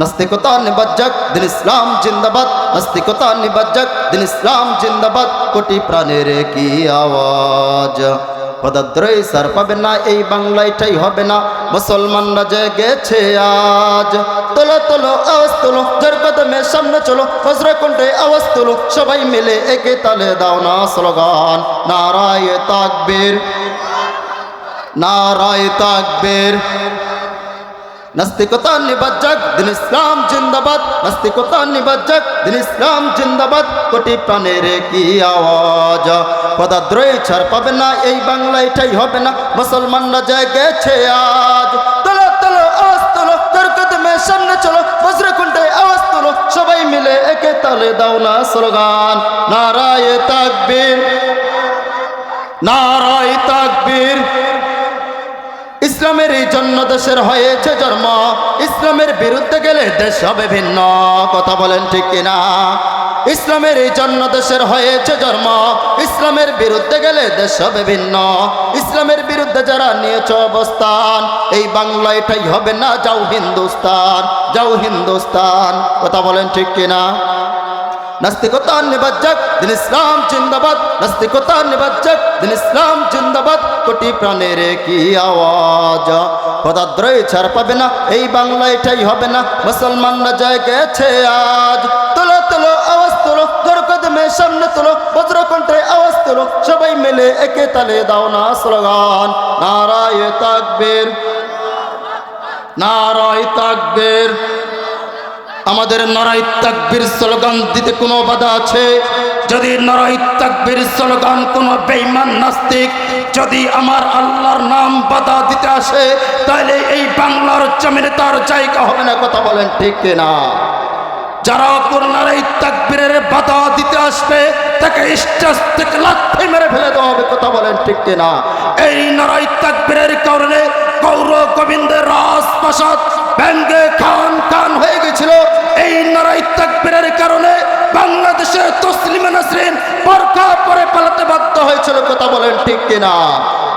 নাস্তিকতা নিবাজ্জাক দিন ইসলাম জিন্দাবাদ, নাস্তিকতা নিবাজ্জাক দিন ইসলাম জিন্দাবাদ। কোটি প্রাণের কি আওয়াজ, পদাদ্রয় সার পাবে না এই বাংলাটাই হবে না, মুসলমানরা জেগেছে আজ। তোলো তোলো আওয়াজ তোলো, জোর কদমে সামনে চলো, বজ্র কণ্ঠে আওয়াজ তোলো, সবাই মিলে একে তালে দাও না স্লোগান, নারায়ে তাকবীর, নারায়ে তাকবীর। নাস্তিকতা নিবাজ্জাক দিন ইসলাম জিন্দাবাদ, নাস্তিকতা নিবাজ্জাক দিন ইসলাম জিন্দাবাদ। কোটি প্রাণের কি আওয়াজ, পদাদ্রয় ছাড় পাবে না এই বাংলাটাই হবে না, মুসলমানরা জেগেছে আজ। তোলো তোলো আওয়াজ তোলো, তোর কদমে সামনে চলো, বজ্র কণ্ঠে আওয়াজ তোলো, সবাই মিলে একে তালে দাও না স্লোগান, নারায়ে তাকবীর, নারায়ে তাকবীর। ইসলামের এই জন্য দেশের হয়েছে জন্ম, ইসলামের বিরুদ্ধে গেলে দেশ হবে ভিন্ন, কথা বলেন ঠিক কিনা? ইসলামের এই জন্য দেশের হয়েছে জন্ম, ইসলামের বিরুদ্ধে গেলে দেশ হবে ভিন্ন। ইসলামের বিরুদ্ধে যারা নিয়েছ অবস্থান, এই বাংলা এটাই হবে না, যাও হিন্দুস্তান, যাও হিন্দুস্তান, কথা বলেন ঠিক কিনা? নাস্তিকতা নিবাজ্জাক দিন ইসলাম জিন্দাবাদ, নাস্তিকতা নিবাজ্জাক দিন ইসলাম জিন্দাবাদ। কোটি প্রাণের কি আওয়াজ, পদাদ্রয় ছাড় পাবে না এই বাংলা এটাই হবে না, মুসলমানরা জেগেছে আজ। তোলো তোলো আওয়াজ তোলো, জোর কদমে সামনে তোলো, বজ্র কণ্ঠে আওয়াজ তোলো, সবাই মিলে একে তালে দাও না স্লোগান, নারায়ে তাকবীর, নারায়ে তাকবীর। আমাদের নারায়ে তাকবীর স্লোগান দিতে কোনো বাধা আছে? যদি নারায়ে তাকবীর স্লোগান কোনো বেঈমান নাস্তিক যদি আমার আল্লাহর নাম বাধা দিতে আসে, তাহলে এই বাংলার জমিনে তার জায়গা হবে না, কথা বলেন ঠিক কিনা? যারা কোন নারায়ে তাকবীরের বাধা দিতে আসবে তাকে স্টেজ থেকে লাথি মেরে ফেলে দেওয়া হবে, কথা বলেন ঠিক কিনা? এই নারায়ে তাকবীরের কারণে গৌর গোবিন্দের রাজপ্রাসাদ ভেঙ্গে খান খান হয়ে গেছিল। এই নারায়ে তাকবীরের কারণে বাংলাদেশের তসলিমা নাসরিন বোরকা পরে পালাতে বাধ্য হয়েছিল, কথা বলেন ঠিক কিনা?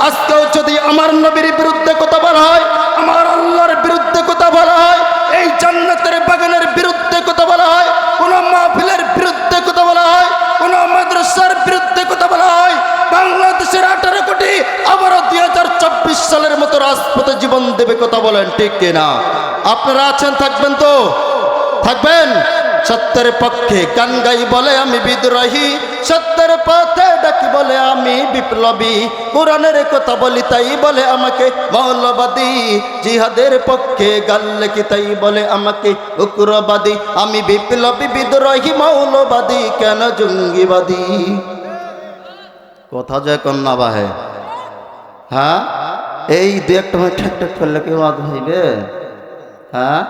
আজকেও যদি আমার নবীর বিরুদ্ধে কথা বলা হয়, আমার আল্লাহর বিরুদ্ধে কথা বলা হয়, এই জান্নাতের বাগানের বিরুদ্ধে কথা বলা হয়, কোন মাহফিলের বিরুদ্ধে কথা বলা হয়, কোন মাদ্রাসার বিরুদ্ধে কথা বলা হয়, বাংলাদেশের 18 কোটি আবারও 2024 সালের মতো রাজপথে জীবন দেবে, কথা বলেন ঠিক কিনা? আপনারা আছেন, থাকবেন তো? থাকবেন? সত্যের পক্ষে গান গাই বলে আমি বিদ্রোহী, সত্যের পথে ডাকি বলে আমি বিপ্লবী, কোরআনের কথা বলি তাই বলে আমাকে মৌলবাদী, জিহাদের পক্ষে গান লেখি তাই বলে আমাকে উগ্রবাদী, আমি বিপ্লবী বিদ্রোহী মৌলবাদী কেন জঙ্গিবাদী। কথা যায় কন্যা বাহে, হ্যাঁ এই দু একটা ঠেক ঠেক করলে কেউ আগ হইবে? হ্যাঁ,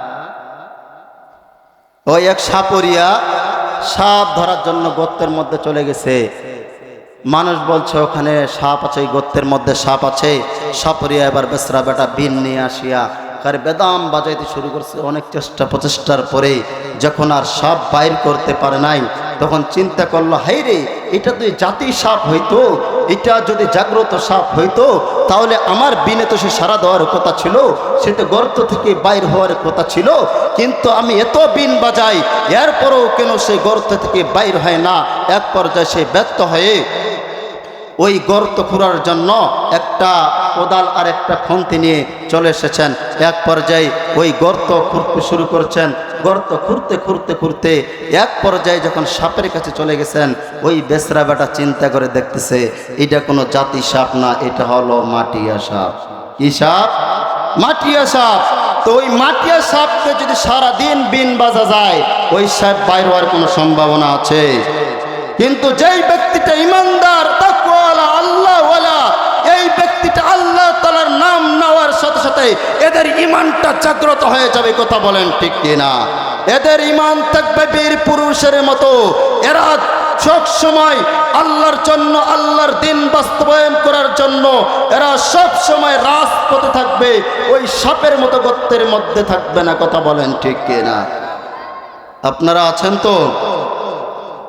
ওই এক সাপরিয়া সাপ ধরার জন্য গর্তের মধ্যে চলে গেছে, মানুষ বলছে ওখানে সাপ আছে, এই গর্তের মধ্যে সাপ আছে। সাপরিয়া এবার বেসরা বেটা বিন নিয়ে আসিয়া কার বেদাম বাজাইতে শুরু করছে। অনেক চেষ্টা প্রচেষ্টার পরে যখন আর সাপ বাইর করতে পারে নাই, তখন চিন্তা করলো, হাই রে, এটা তো জাতি সাপ হইতো, এটা যদি জাগ্রত সাপ হইতো তাহলে আমার বিনে তো সে সারা দেওয়ার কথা ছিল, সে তো গর্ত থেকে বাইর হওয়ার কথা ছিল, কিন্তু আমি এত বিন বাজাই এরপরও কেন সে গর্ত থেকে বাইর হয় না? এক পর্যায়ে সে ব্যর্থ হয়ে ওই গর্ত খুঁড়ার জন্য একটা কোদাল আর একটা খন্তি নিয়ে চলে এসেছেন। এক পর্যায়ে ওই গর্ত খুঁড়তে শুরু করছেন। গর্ত খুঁড়তে খুঁড়তে খুঁড়তে এক পর্যায়ে যখন সাপের কাছে চলে গেছেন, ওই বেসরা বেটা চিন্তা করে দেখতেছে এটা কোনো জাতি সাপ না, এটা হলো মাটিয়া সাপ। কি সাপ? মাটিয়া সাপ। তো ওই মাটিয়া সাপকে যদি সারাদিন বিন বাজা যায়, ওই সাপ বাইর হওয়ার কোনো সম্ভাবনা আছে? কিন্তু যেই ব্যক্তিটা ইমানদার, তাকওয়ালা, আল্লাহওয়ালা, এই ব্যক্তিটা আল্লাহ তাআলার নাম নেওয়ার সাথে সাথে এদের ঈমানটা জাগ্রত হয়ে যাবে, কথা বলেন ঠিক কিনা? এদের ঈমান থাকবে বীর পুরুষের মতো। এরা সব সময় আল্লাহর জন্য, আল্লাহর দিন বাস্তবায়ন করার জন্য এরা সব সময় রাজপথে থাকবে, ওই সাপের মতো গর্তের মধ্যে থাকবে না, কথা বলেন ঠিক কিনা? আপনারা আছেন তো?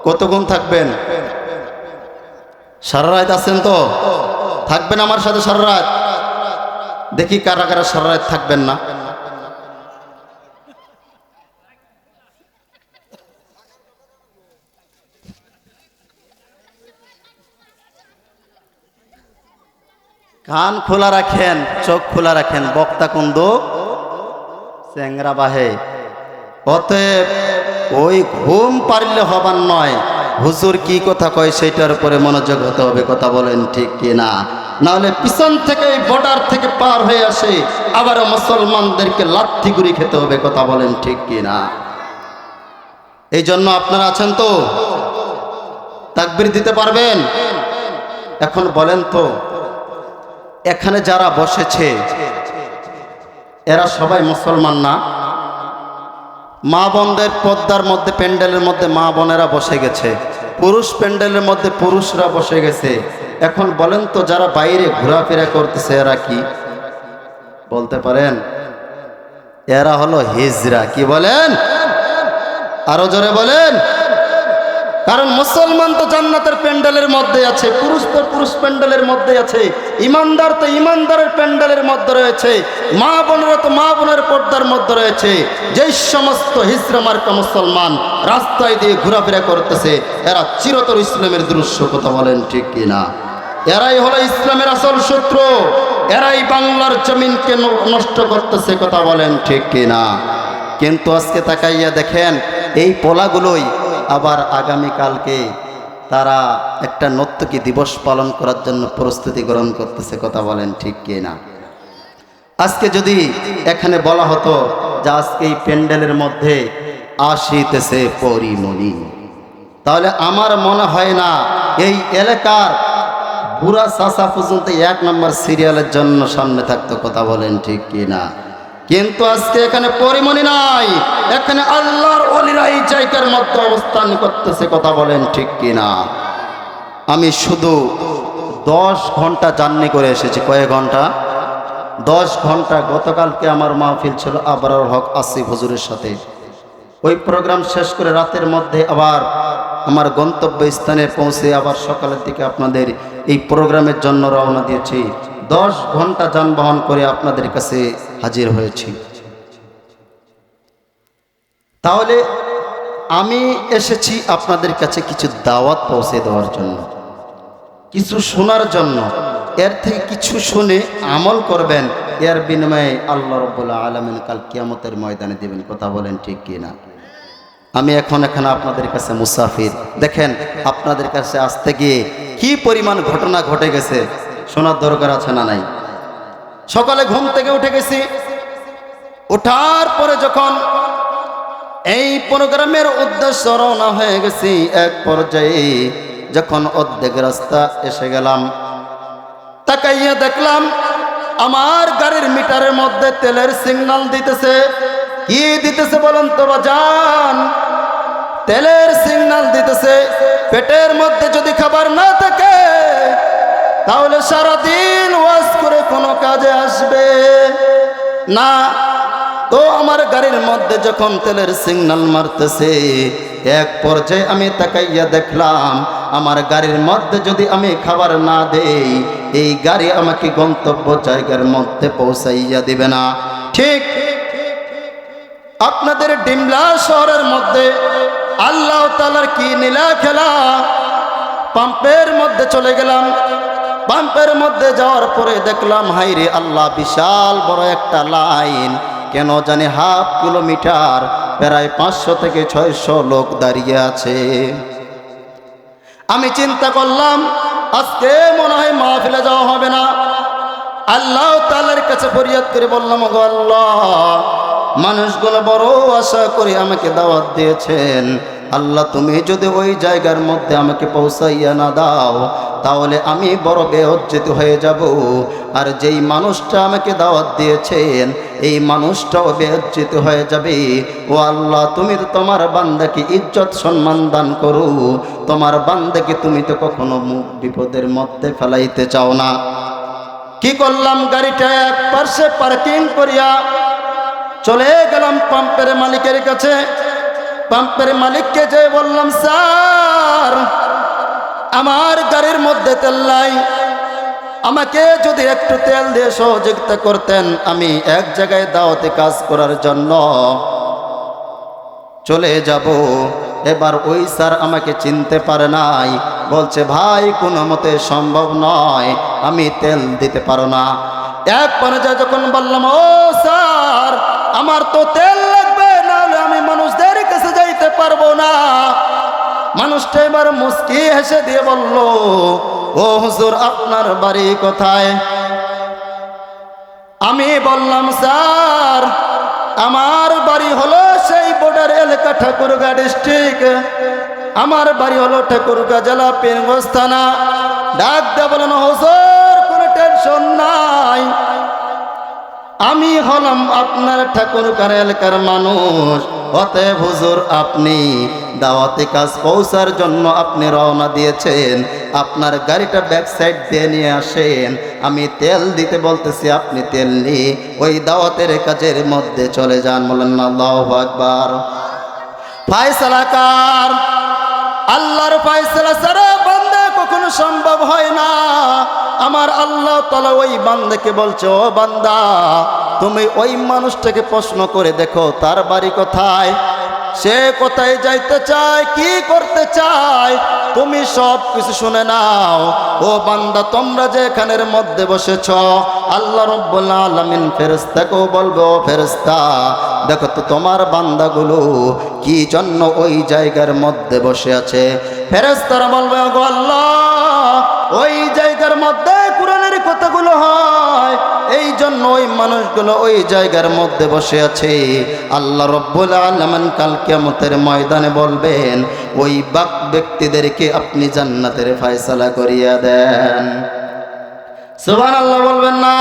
কতক্ষণ থাকবেন? সারা রাত আছেন তো? থাকবেন আমার সাথে সারা রাত? দেখি কারা কারা সারা রাত থাকবেন না। কান খোলা রাখেন, চোখ খোলা রাখেন, বক্তা কুন্দু চ্যাংরা বাহে। অতএব ওই ঘুম পারলে হবার নয়, হুজুর কি কথা কয় সেটার উপরে মনোযোগ হতে হবে। কথা বলেন ঠিক কি না? নাহলে পিছন থেকে বর্ডার থেকে পার হয়ে আসে আবার মুসলমানদেরকে লাথি গুড়ি খেতে হবে। কথা বলেন ঠিক কি না? এই জন্য আপনারা আছেন তো, তাকবীর দিতে পারবেন? এখন বলেন তো, এখানে যারা বসেছে এরা সবাই মুসলমান না? মা বোনদের পর্দার মধ্যে, প্যান্ডেলের মধ্যে মা বোনেরা বসে গেছে, পুরুষ প্যান্ডেলের মধ্যে পুরুষরা বসে গেছে। এখন বলেন তো, যারা বাইরে ঘোরাফেরা করতেছে এরা কি বলতে পারেন? এরা হলো হিজড়া। কি বলেন? আরো জোরে বলেন। কারণ মুসলমান তো জান্নাতের প্যান্ডেলের মধ্যে আছে, পুরুষ তো পুরুষ প্যান্ডেলের মধ্যে আছে, ইমানদার তো ইমানদারের প্যান্ডেলের মধ্যে রয়েছে, মা বোনেরা তো মা বোনের পর্দার মধ্যে রয়েছে। যেই সমস্ত হিজড়া মার্কা মুসলমান রাস্তায় দিয়ে ঘোরাফেরা করতেছে এরা চিরতর ইসলামের দৃশ্য। কথা বলেন ঠিক কিনা? এরাই হলো ইসলামের আসল শত্রু, এরাই বাংলার জমিনকে নষ্ট করতেছে। কথা বলেন ঠিক কিনা? কিন্তু আজকে তাকাইয়া দেখেন, এই পোলাগুলোই আবার আগামীকালকে তারা একটা নর্তকী দিবস পালন করার জন্য প্রস্তুতি গ্রহণ করতেছে। কথা বলেন ঠিক কি না? আজকে যদি এখানে বলা হতো যে আজকে এই প্যান্ডেলের মধ্যে আসিতেছে পরিমণি, তাহলে আমার মনে হয় না এই এলাকার বুড়া চাচা পর্যন্ত 1 নম্বর সিরিয়ালের জন্য সামনে থাকতো। কথা বলেন ঠিক কি না? কিন্তু আজকে এখানে পরিমণি নাই, এখানে আল্লাহর ওলিরা এই জায়গার মধ্যে অবস্থান করতেছে। কথা বলেন ঠিক কিনা? আমি শুধু 10 ঘন্টা জার্নি করে এসেছি। কয়েক ঘন্টা? 10 ঘন্টা। গতকালকে আমার মাহফিল ছিল আবরার হক আসিফ হুজুরের সাথে। ওই প্রোগ্রাম শেষ করে রাতের মধ্যে আবার আমার গন্তব্য স্থানে পৌঁছে আবার সকালের দিকে আপনাদের এই প্রোগ্রামের জন্য রওনা দিয়েছি। 10 ঘন্টা যানবাহন করে আপনাদের কাছে হাজির হয়েছি। তাহলে আমি এসেছি আপনাদের কাছে কিছু দাওয়াত পৌঁছে দেওয়ার জন্য, কিছু শোনার জন্য। এর থেকে কিছু শুনে আমল করবেন, এর বিনিময়ে আল্লাহ রাব্বুল আলামিন কাল কিয়ামতের ময়দানে দিবেন। কথা বলেন ঠিক কি না? আমি এখন এখানে আপনাদের কাছে মুসাফির। দেখেন আপনাদের কাছে আসতে গিয়ে কি পরিমাণ ঘটনা ঘটে গেছে শোনার দরকার আছে না নাই? সকালে ঘুম থেকে উঠে গেছি, ওঠার পরে যখন এই প্রোগ্রামের উদ্দেশ্য রওনা হয়ে গেছি, এক পর্যায়ে যখন অর্ধেক রাস্তা এসে গেলাম, তাকাইয়া দেখলাম আমার গাড়ির মিটারের মধ্যে তেলের সিগন্যাল দিতেছে। কি দিতেছে বলেন তো বাজান? তেলের সিগন্যাল দিতেছে। পেটের মধ্যে যদি খাবার না থাকে তাহলে সারাদিন ওয়াজ করে কোনো কাজে আসবে না। তো আমার গাড়ির মধ্যে যখন তেলের সিগন্যাল মারতেছে, এক পর্যায়ে আমি তাকাইয়া দেখলাম আমার গাড়ির মধ্যে যদি আমি খাবার না দেই, এই গাড়ি আমাকে গন্তব্য জায়গার মধ্যে পৌঁছাইয়া দিবে না। ঠিক আপনাদের ডিমলা শহরের মধ্যে আল্লাহ তাআলার কি নীলা খেলা। পাম্পের মধ্যে চলে গেলাম, পাম্পের মধ্যে যাওয়ার পরে দেখলাম হাইরে আল্লাহ, বিশাল বড় একটা লাইন। কেন জানি হাফ কিলোমিটার, প্রায় 500 থেকে 600 লোক দাঁড়িয়ে আছে। আমি চিন্তা করলাম আজকে মনে হয় মাহফিলে যাওয়া হবে না। আল্লাহ তাআলার কাছে ফরিয়াদ করে বললাম, ওগো আল্লাহ, মানুষগুলো বড় আশা করে আমাকে দাওয়াত দিয়েছেন, আল্লাহ তুমি যদি ওই জায়গার মধ্যে আমাকে পৌঁছাইয়া না দাও তাহলে আমি বড় বেইজ্জত হয়ে যাব। আর যেই মানুষটা আমাকে দাওয়াত দিয়েছেন এই মানুষটাও বেইজ্জত হয়ে যাবে। ও আল্লাহ, তুমি তো তোমার বান্দাকে ইজ্জত সম্মান দান করো, তোমার বান্দাকে তুমি তো কখনো বিপদের মধ্যে ফেলাইতে চাও না। কি করলাম, গাড়িটা এক পাশে পার্কিং করিয়া চলে গেলাম পাম্পের মালিকের কাছে। পাম্পের মালিককে যে বললাম, স্যার আমার গাড়ির মধ্যে তেল নাই, আমাকে যদি একটু তেল দিয়ে সহযোগিতা করতেন, আমি এক জায়গায় দাওয়াতে কাজ করার জন্য চলে যাব। এবার ওই স্যার আমাকে চিনতে পারে নাই, বলছে ভাই কোনো মতে সম্ভব নয়, আমি তেল দিতে পারো না। এক পর্যায়ে যখন বললাম, ও স্যার আমার তো তেল লাগবে, নাহলে আমি মানুষদের কাছে যাইতে পারবো না। মানুষটা এবার মুস্কি হেসে দিয়ে বলল, ও হুজুর আপনার বাড়ি কোথায়? আমি বললাম, স্যার আমার বাড়ি হলো সেই বর্ডার এলাকা ঠাকুরগাঁ ডিস্ট্রিক্ট, আমার বাড়ি হলো ঠাকুরগাঁ জেলা পীরগঞ্জ থানা। ডাক দিয়ে বলেন, হুজুর কোনো টেনশন নাই, আমি হলাম আপনার ঠাকুরগাঁ এলাকার মানুষ, অতএব হুজুর আপনি দাওয়াতে কাজ পৌঁছার জন্য আপনি রওনা দিয়েছেন, আপনার গাড়িটা ব্যাক সাইড দিয়ে নিয়ে আসেন, আমি তেল দিতে বলতেছি, আপনি তেল নিয়ে ওই দাওয়াতের কাজের মধ্যে চলে যান। বলেন আল্লাহু আকবার। ফায়সালা কার? আল্লাহর ফায়সালা ছাড়া বান্দা কখনো সম্ভব হয় না। আমার আল্লাহ তাআলা ওই বান্দাকে বলছে, ও বান্দা তুমি ওই মানুষটাকে প্রশ্ন করে দেখো তার বাড়ি কোথায়, সে কোথায় যাইতে চায়, কি করতে চায়, তুমি সব কিছু শুনে নাও। ও বান্দা তোমরা যে এখানের মধ্যে বসেছ, আল্লাহ রাব্বুল আলামিন ফেরেশতাকেও বলবে, ও ফেরেশতা দেখো তো তোমার বান্দাগুলো কি জন্য ওই জায়গার মধ্যে বসে আছে। ফেরেশতারা বলবে, ও আল্লাহ ওই জায়গার মধ্যে কোরআনের কথাগুলো হয়, এই জন্য ওই মানুষগুলো ওই জায়গার মধ্যে বসে আছে। আল্লাহ রাব্বুল আলামিন কাল কিয়ামতের ময়দানে বলবেন, ওই ব্যক্তিদেরকে আপনি জান্নাতের ফয়সালা করিয়া দেন। সুবহানাল্লাহ বলবেন না?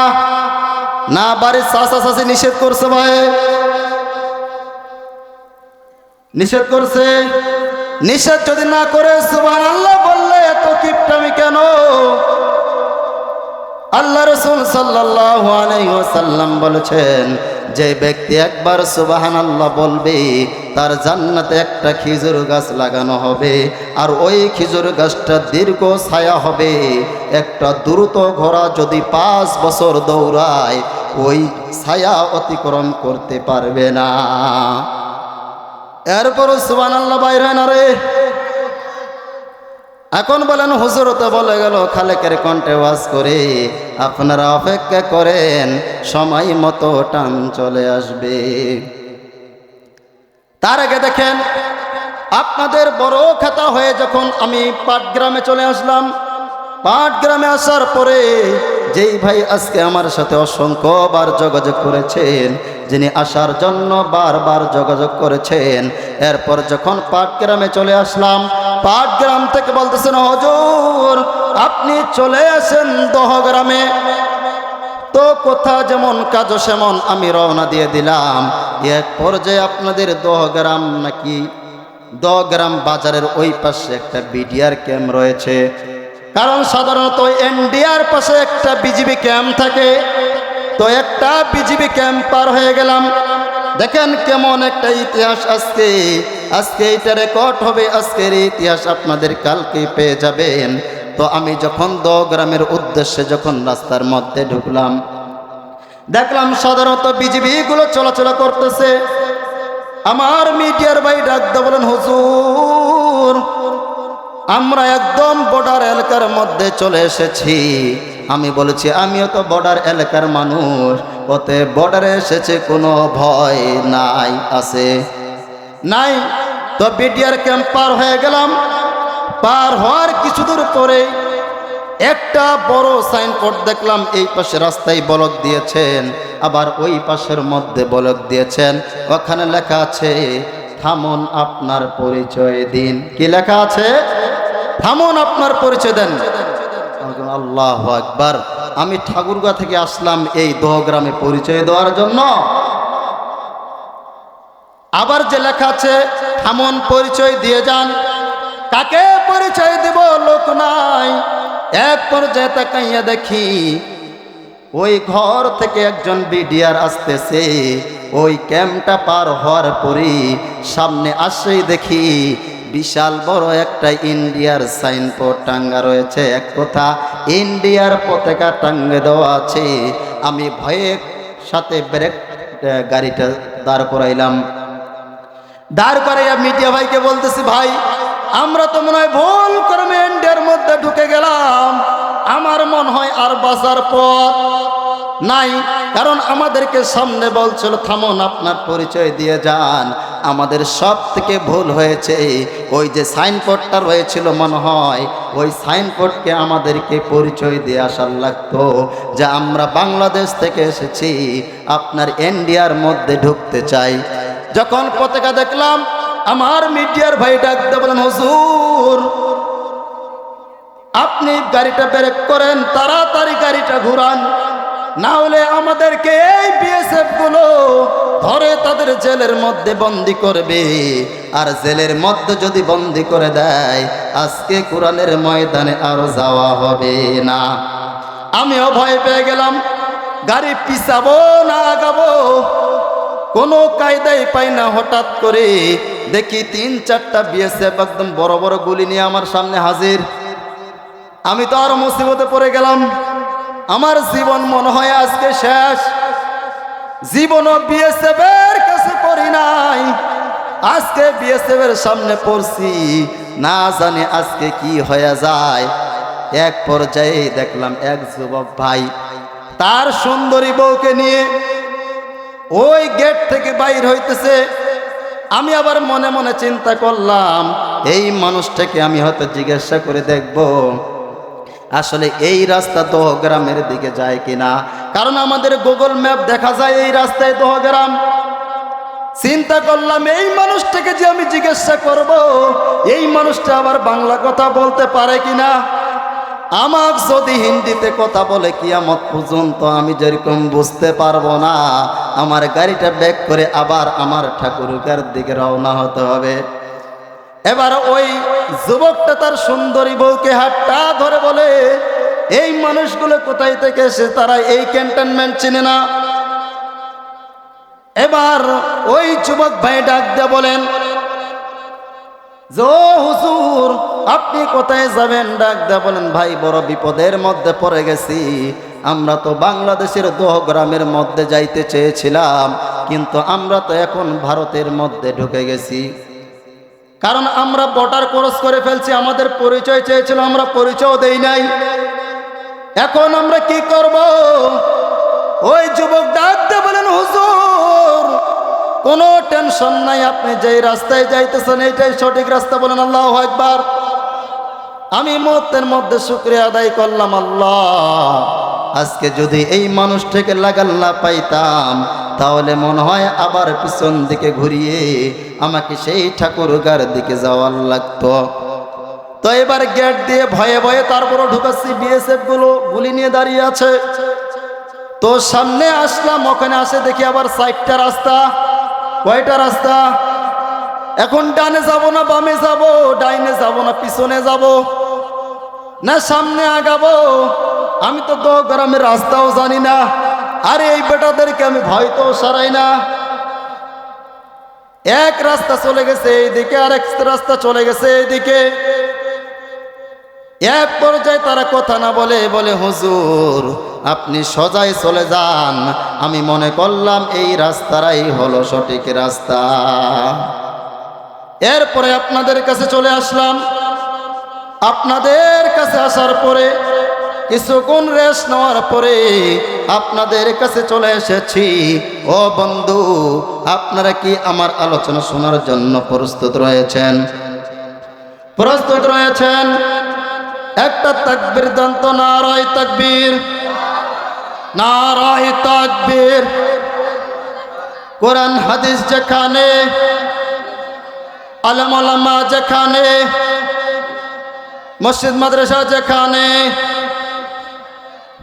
না, বাড়ির চাচা চাচি নিষেধ করছে, ভাই নিষেধ করছে। নিষেধ যদি না করে সুবহানাল্লাহ বললে এত কিপটামি কেন? আল্লাহ রাসূল সাল্লাল্লাহু আলাইহি ওয়াসাল্লাম বলেছেন, যে ব্যক্তি একবার সুবহানাল্লাহ বলবে তার জান্নাতে একটা খেজুর গাছ লাগানো হবে, আর ওই খেজুর গাছটা দীর্ঘ ছায়া হবে। একটা দ্রুত ঘোড়া যদি 5 বছর দৌড়ায় ওই ছায়া অতিক্রম করতে পারবে না। এরপরও সুবহানাল্লাহ বাইর হয় না রে। এখন বলেন হুজুর তো বলে গেল খালেকের কণ্ঠে ওয়াজ করে, আপনারা অপেক্ষা করেন সময় মতো টান চলে আসবে। তার আগে দেখেন, আপনাদের বড় খাতা হয়ে যখন আমি পাটগ্রামে চলে আসলাম, পাটগ্রামে আসার পরে যেই ভাই আজকে আমার সাথে অসংখ্যবার যোগাযোগ করেছেন, যিনি আসার জন্য বারবার যোগাযোগ করেছেন, এরপর যখন পাটগ্রামে চলে আসলাম, পাটগ্রাম থেকে বলতেছেন, হুজুর আপনি চলে আসেন দহগ্রামে। তো কথা যেমন কাজ সেমন আমি রওনা দিয়ে দিলাম। এক পর্যায়ে আপনাদের দহগ্রাম নাকি দহগ্রাম বাজারের ওই পাশে একটা বিডিআর ক্যাম্প রয়েছে, কারণ সাধারণত এনডিআর পাশে একটা বিজিবি ক্যাম্প থাকে। তো একটা বিজিবি ক্যাম্প পার হয়ে গেলাম। দেখেন কেমন একটা ইতিহাস আজকে এটা রেকর্ড হবে, আজকের ইতিহাস আপনাদের কালকে পেয়ে যাবেন। তো আমি যখন দহগ্রামের উদ্দেশ্যে যখন রাস্তার মধ্যে ঢুকলাম, দেখলাম সাধারণত বিজিবি গুলো চলাচল করতেছে। আমার মিডিয়ার ভাই ডাক দিয়ে বলেন, হুজুর আমরা একদম বর্ডার এলাকার মধ্যে চলে এসেছি। আমি বলেছি আমিও তো বর্ডার এলাকার মানুষ, ওতে বর্ডারে এসেছে কোনো ভয় নাই, আছে নাই। তো বিডিআর ক্যাম্প পার হয়ে গেলাম। পার হওয়ার কিছু দূর পরে একটা বড় সাইনবোর্ড দেখলাম, এই পাশে রাস্তায় বলক দিয়েছেন, আবার ওই পাশের মধ্যে বলক দিয়েছেন। ওখানে লেখা আছে, থামুন আপনার পরিচয় দিন। কি লেখা আছে? থামুন আপনার পরিচয় দেন। আল্লাহু আকবার। আমি ঠাকুরগাঁ থেকে আসলাম এই দহগ্রামে পরিচয় দেওয়ার জন্য। আবার যে লেখা আছে থামুন পরিচয় দিয়ে যান, কাকে পরিচয় দেব? লোক নাই। এক পর্যায়ে তাকাইয়া দেখি ওই ঘর থেকে একজন বিডিআর আসতেছে। ওই ক্যাম্পটা পার হওয়ার পরই সামনে আসেই দেখি বিশাল বড় একটা ইন্ডিয়ার সাইনবোর্ড টাঙ্গা রয়েছে। এক কথা ইন্ডিয়ার পতাকা টাঙ্গে দেওয়া আছে। আমি ভয়ের সাথে ব্রেক গাড়িটা দাঁড় করাইলাম। দাঁড় করাইয়া মিডিয়া ভাইকে বলতেছি, ভাই আমরা তো মনে হয় ভুল করে ইন্ডিয়ার মধ্যে ঢুকে গেলাম, আমার মনে হয় আর বাঁচার পথ নাই। কারণ আমাদেরকে সামনে বলছিল থামুন, আপনার পরিচয় দিয়ে যান। আমাদের সব থেকে ভুল হয়েছে, ওই যে সাইনবোর্ডটা রয়েছিল মনে হয় ওই সাইনবোর্ডকে আমাদেরকে পরিচয় দিয়ে আসার লাগতো যে আমরা বাংলাদেশ থেকে এসেছি, আপনার ইন্ডিয়ার মধ্যে ঢুকতে চাই। যখন পতাকা দেখলাম আমার মিডিয়ার ভাই ডাক দিয়ে বলেন, হুজুর আপনি গাড়িটা ব্রেক করেন, তাড়াতাড়ি গাড়িটা ঘুরান, না হলে আমাদেরকে এই বিএসএফ গুলো ধরে তাদের জেলের মধ্যে বন্দি করবে। আর জেলের মধ্যে যদি বন্দি করে দেয় আজকে কোরআনের ময়দানে আর যাওয়া হবে না। আমিও ভয় পেয়ে গেলাম, গাড়ি পিছাবো না আগাবো কোনো কায়দাই পাই না। হঠাৎ করে দেখি 3-4টা বিএসএফ একদম বড় বড় গুলি নিয়ে আমার সামনে হাজির। আমি তো আরো মুসিবতে পড়ে গেলাম। আমার জীবন মনে হয় আজকে শেষ। জীবনও বিএসএফ এর কাছে পড়ি নাই, আজকে বিএসএফ এর সামনে পড়ছি, না জানি আজকে কি হয়ে যায়। এক পর্যায়ে দেখলাম এক যুবক ভাই তার সুন্দরী বউকে নিয়ে ওই গেট থেকে বাইর হইতেছে। আমি আবার মনে মনে চিন্তা করলাম এই মানুষটাকে আমি হয়তো জিজ্ঞাসা করে দেখব আসলে এই রাস্তা দহগ্রামের দিকে যায় কিনা, কারণ আমাদের গুগল ম্যাপ দেখা যায় এই রাস্তায় দহগ্রাম। চিন্তা করলাম এই মানুষটাকে যে আমি জিজ্ঞাসা করব এই মানুষটা আবার বাংলা কথা বলতে পারে কিনা। আমার যদি হিন্দিতে কথা বলে কিয়ামত পর্যন্ত আমি যেরকম বুঝতে পারবো না, আমার গাড়িটা ব্যাক করে আবার আমার ঠাকুরগার দিকে রওনা হতে হবে। এবার ওই যুবকটা তার সুন্দরী বউকে হাতটা ধরে বলে, এই মানুষগুলো কোথায় থেকে এসে, তারা এই ক্যান্টনমেন্ট চিনে না। এবার ওই যুবক ভাই ডাক দিয়ে বলেন, জো হুজুর আপনি কোথায় যাবেন? ডাক দিয়ে বলেন, ভাই বড় বিপদের মধ্যে পড়ে গেছি। আমরা তো বাংলাদেশের দহগ্রামের মধ্যে যাইতে চেয়েছিলাম, কিন্তু আমরা তো এখন ভারতের মধ্যে ঢুকে গেছি। কারণ আমরা বর্ডার ক্রস করে ফেলছি, আমাদের পরিচয় চেয়েছিল, আমরা পরিচয় দেই নাই। এখন আমরা কি করব? ওই যুবক ডাক দিয়ে বলেন, হুজুর কোনো টেনশন নাই, আপনি যেই রাস্তায় যাইতেছেন এইটাই সঠিক রাস্তা। বলেন আল্লাহু আকবার। আমি মুহূর্তের মধ্যে শুকরিয়া আদায় করলাম, আল্লাহ আজকে যদি এই মানুষটাকে লাগাল না পাইতাম তাহলে মনে হয় আবার পিছন দিকে ঘুরিয়ে আমাকে সেই ঠাকুরগার দিকে যাওয়ার লাগতো। তো এবার গেট দিয়ে ভয়ে ভয়ে তারপরও ঢুকাচ্ছি, বিএসএফ গুলো গুলি নিয়ে দাঁড়িয়ে আছে। তো সামনে আসলাম, ওখানে আসে দেখি আবার 4টা রাস্তা। কয়টা রাস্তা? এখন ডানে যাব না বামে যাব, ডাইনে যাব না পিছনে যাব, না সামনে আগাবো? আমি তো দহগ্রামের রাস্তাও জানি না। আরে এই বেটাদেরকে আমি ভয় তো সারাই না। এক রাস্তা চলে গেছে এইদিকে, আর এক রাস্তা চলে গেছে এইদিকে। এক পর্যায়ে তারা কথা না বলে বলে, হুজুর আপনি সোজাই চলে যান। আমি মনে করলাম এই রাস্তাটাই হলো সঠিক রাস্তা। এরপরে আপনাদের কাছে চলে আসলাম। আপনাদের কাছে আসার পরে কিছুক্ষণ রেস্ট নেওয়ার পরে আপনাদের কাছে চলে এসেছি। ও বন্ধু, আপনারা কি আমার আলোচনা শোনার জন্য প্রস্তুত রয়েছেন? প্রস্তুত রয়েছেন? একটা তাকবীর দেন তো, নারায়ে তাকবীর, নারায়ে তাকবীর। কোরআন হাদিস যেখানে, আলেম ওলামা যেখানে, মসজিদ মাদ্রাসা যেখানে,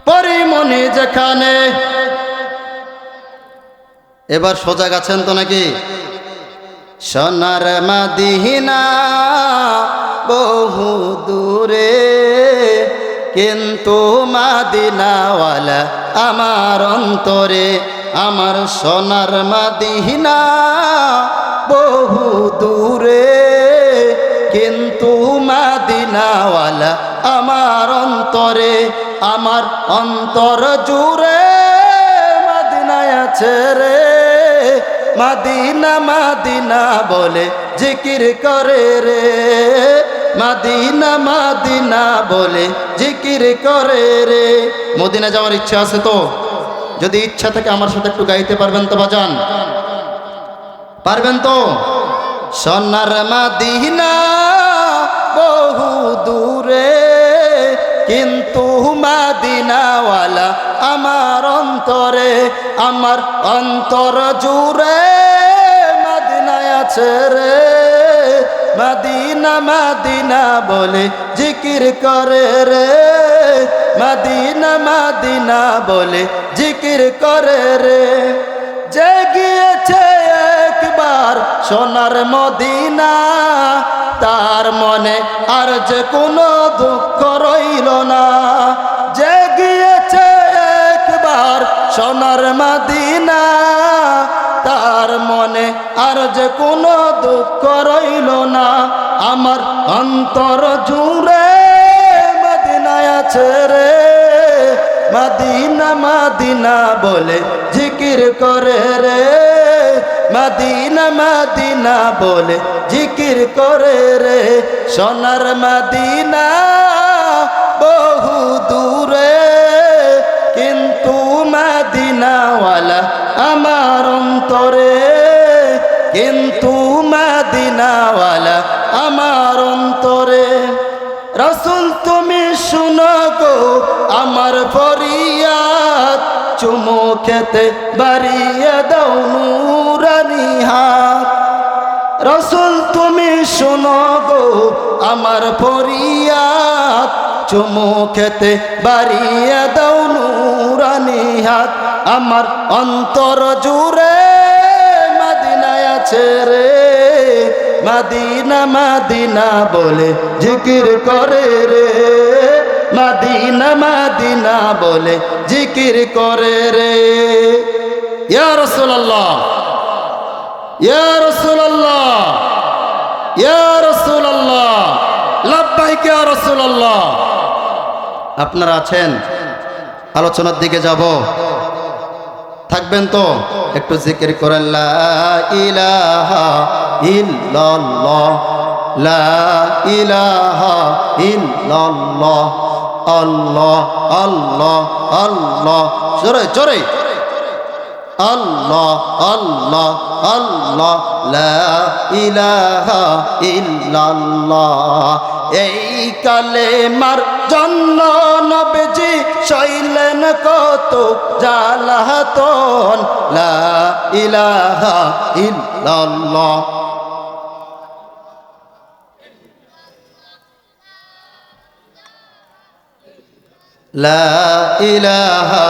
পরিমণি যেখানে। এবার সোজা গেছেন তো নাকি? সোনার মদিনা বহু দূরে, কিন্তু মদিনাওয়ালা আমার অন্তরে। আমার সোনার মদিনা বহু দূরে, কিন্তু মদিনাওয়ালা আমার অন্তরে। আমার অন্তর জুড়ে মদিনায় আছে রে, মদিনা মদিনা বলে জিকির করে রে। মাদিনা মাদিনা বলে জিকির করে রে। মদিনা যাওয়ার ইচ্ছা আছে তো? যদি ইচ্ছা থাকে আমার সাথে একটু গাইতে পারবেন তো বাজান? পারবেন তো? সোনার মাদিনা বহু দূরে, কিন্তু মাদিনাওয়ালা আমার অন্তরে, আমার অন্তর জুড়ে মাদিনায় আছে রে। মাদিনা মাদিনা বলে জিকির করে রে, মাদিনা মাদিনা বলে জিকির করে রে। যে গিয়েছে একবার সোনার মদিনা, তার মনে আর যে কোনো দুঃখ রইল না। যে গিয়েছে একবার সোনার মদিনা, তার মনে আর যে কোনো দুঃখ রইল না। আমার অন্তর জুড়ে মদিনায় আছে রে। মাদিনা মাদিনা বলে জিকির করে রে, মাদিনা মাদিনা বলে জিকির করে রে। সোনার মাদিনা বহু দূরে, কিন্তু মাদিনাওয়ালা আমার অন্তরে, কিন্তু মাদিনাওয়ালা আমার অন্তরে। রাসূল তুমি শুনো গো আমার ফরিয়াদ, চুমু খেতে বাড়িয়ে দাও নুরানি হাত। রাসূল তুমি শুনো গো আমার ফরিয়াদ, চুমু খেতে বাড়িয়ে দাও নুরানি হাত। আমার অন্তর জুড়ে মদিনায় আছে রে। মাদিনা মাদিনা বলে জিকির করে রে, মাদিনা মাদিনা বলে জিকির করে রে। ইয়া রাসূলুল্লাহ, ইয়া রাসূলুল্লাহ, ইয়া রাসূলুল্লাহ, লাব্বাইক ইয়া রাসূলুল্লাহ। আপনারা আছেন? আলোচনার দিকে যাব, থাকবেন তো? একটু জিকির করেন লা ইলাহা ইল্লাল্লাহ, লা ইলাহা ইল্লাল্লাহ, আল্লাহ আল্লাহ আল্লাহ, জোরে জোরে আল্লাহ আল্লাহ আল্লাহ, লা ইলাহা ইল্লাল্লাহ। এই কালেমার জন্য নবীজি সইলেন কত জালাতন, লা ইলাহা ইল্লাল্লাহ। লা ইলাহা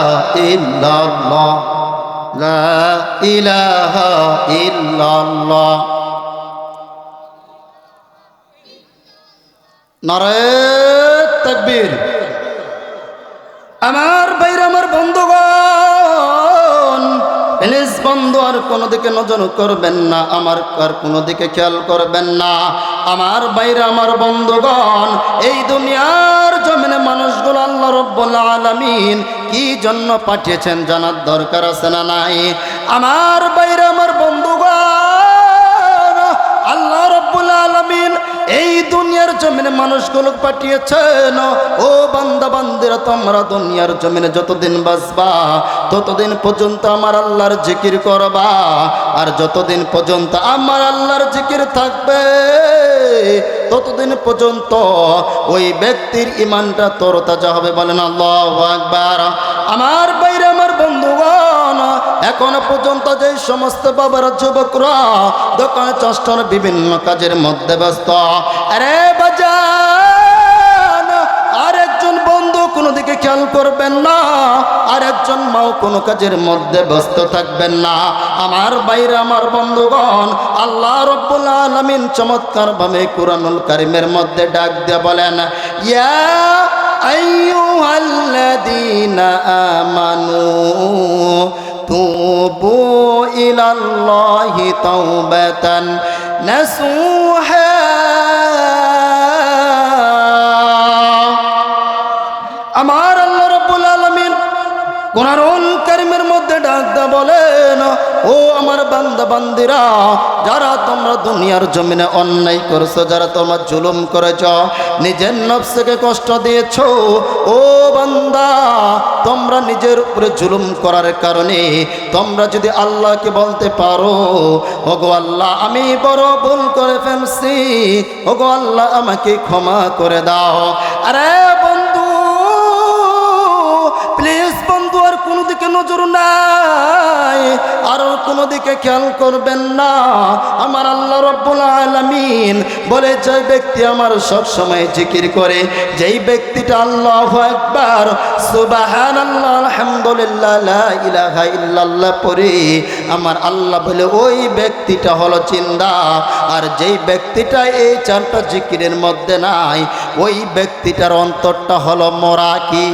ইল্লাল্লাহ, লা ইলাহা ইল্লাল্লাহ। নারে তাকবীর। আমার ভাইরা, আমার বন্ধুগণ, প্লিজ বন্ধু আর কোনো দিকে নজর করবেন না, আমার আর কোনো দিকে খেয়াল করবেন না। আমার ভাইরা, আমার বন্ধুগণ, এই দুনিয়ার জমিনে মানুষগুলো আল্লাহ রাব্বুল আলামিন কি জন্য পাঠিয়েছেন জানার দরকার আছে না নাই? আমার ভাইরা, আমার বন্ধুগণ, আল্লাহ রাব্বুল আলামিন এই দুনিয়ার জমিনে মানুষগুলো পাঠিয়েছেন। ও বান্দা বান্দিরা, তোমরা দুনিয়ার জমিনে যতদিন বাঁচবা ততদিন পর্যন্ত আমার আল্লাহর জিকির করবা, আর যতদিন পর্যন্ত আমার আল্লাহর জিকির থাকবে ততদিন পর্যন্ত ওই ব্যক্তির ঈমানটা তরতাজা হবে। বলেন আল্লাহু আকবার। আমার বাইরে, আমার বন্ধুগণ, এখনো পর্যন্ত যে সমস্ত বাবার যুবকরা দোকানে চষ্টার বিভিন্ন কাজের মধ্যে ব্যস্ত, আরে বাজান, আরেকজন বন্ধু কোনো দিকে খেয়াল করবেন না, আরেকজন মাও কোনো কাজের মধ্যে ব্যস্ত থাকবেন না। আমার বাইরে, আমার বন্ধুগণ, আল্লাহ রাব্বুল আলামিন চমৎকার ভাবে কুরআনুল কারীমের মধ্যে ডাক দিয়ে বলেন, ইয়া আইয়ুহাল্লাযীনা আমানু তুবু ইলাল্লাহি তাওবাতান নাসুহা। আমার আল্লাহ রাব্বুল আলামিন কুরআনুল কারীমের মধ্যে ডাক দিয়ে বলেন, ও আমার বান্দা বান্দিরা, যারা তোমরা দুনিয়ার জমিনে অন্যায় করেছো, যারা তোমরা জুলুম করেছ, নিজের নফসকে কষ্ট দিয়েছ, ও বান্দা তোমরা নিজের উপরে জুলুম করার কারণে তোমরা যদি আল্লাহকে বলতে পারো, ওগো আল্লাহ আমি বড় ভুল করে ফেলছি, ওগো আল্লাহ আমাকে ক্ষমা করে দাও। আরে বন্ধু প্লিজ বন্ধু, আর কোনো দিকে নজর নাই, আর কোনো দিকে খেয়াল করবেন না। আমার আল্লাহ রাব্বুল আলামিন বলে, যে ব্যক্তি আমার সব সময় জিকির করে, যেই ব্যক্তিটা আল্লাহু আকবার সুবহানাল্লাহ আলহামদুলিল্লাহ লা ইলাহা ইল্লাল্লাহ পড়ে, আমার আল্লাহ বলে ওই ব্যক্তিটা হলো জিন্দা। আর যেই ব্যক্তিটা এই চারটা জিকিরের মধ্যে নাই, ওই ব্যক্তিটার অন্তরটা হলো মরা। কি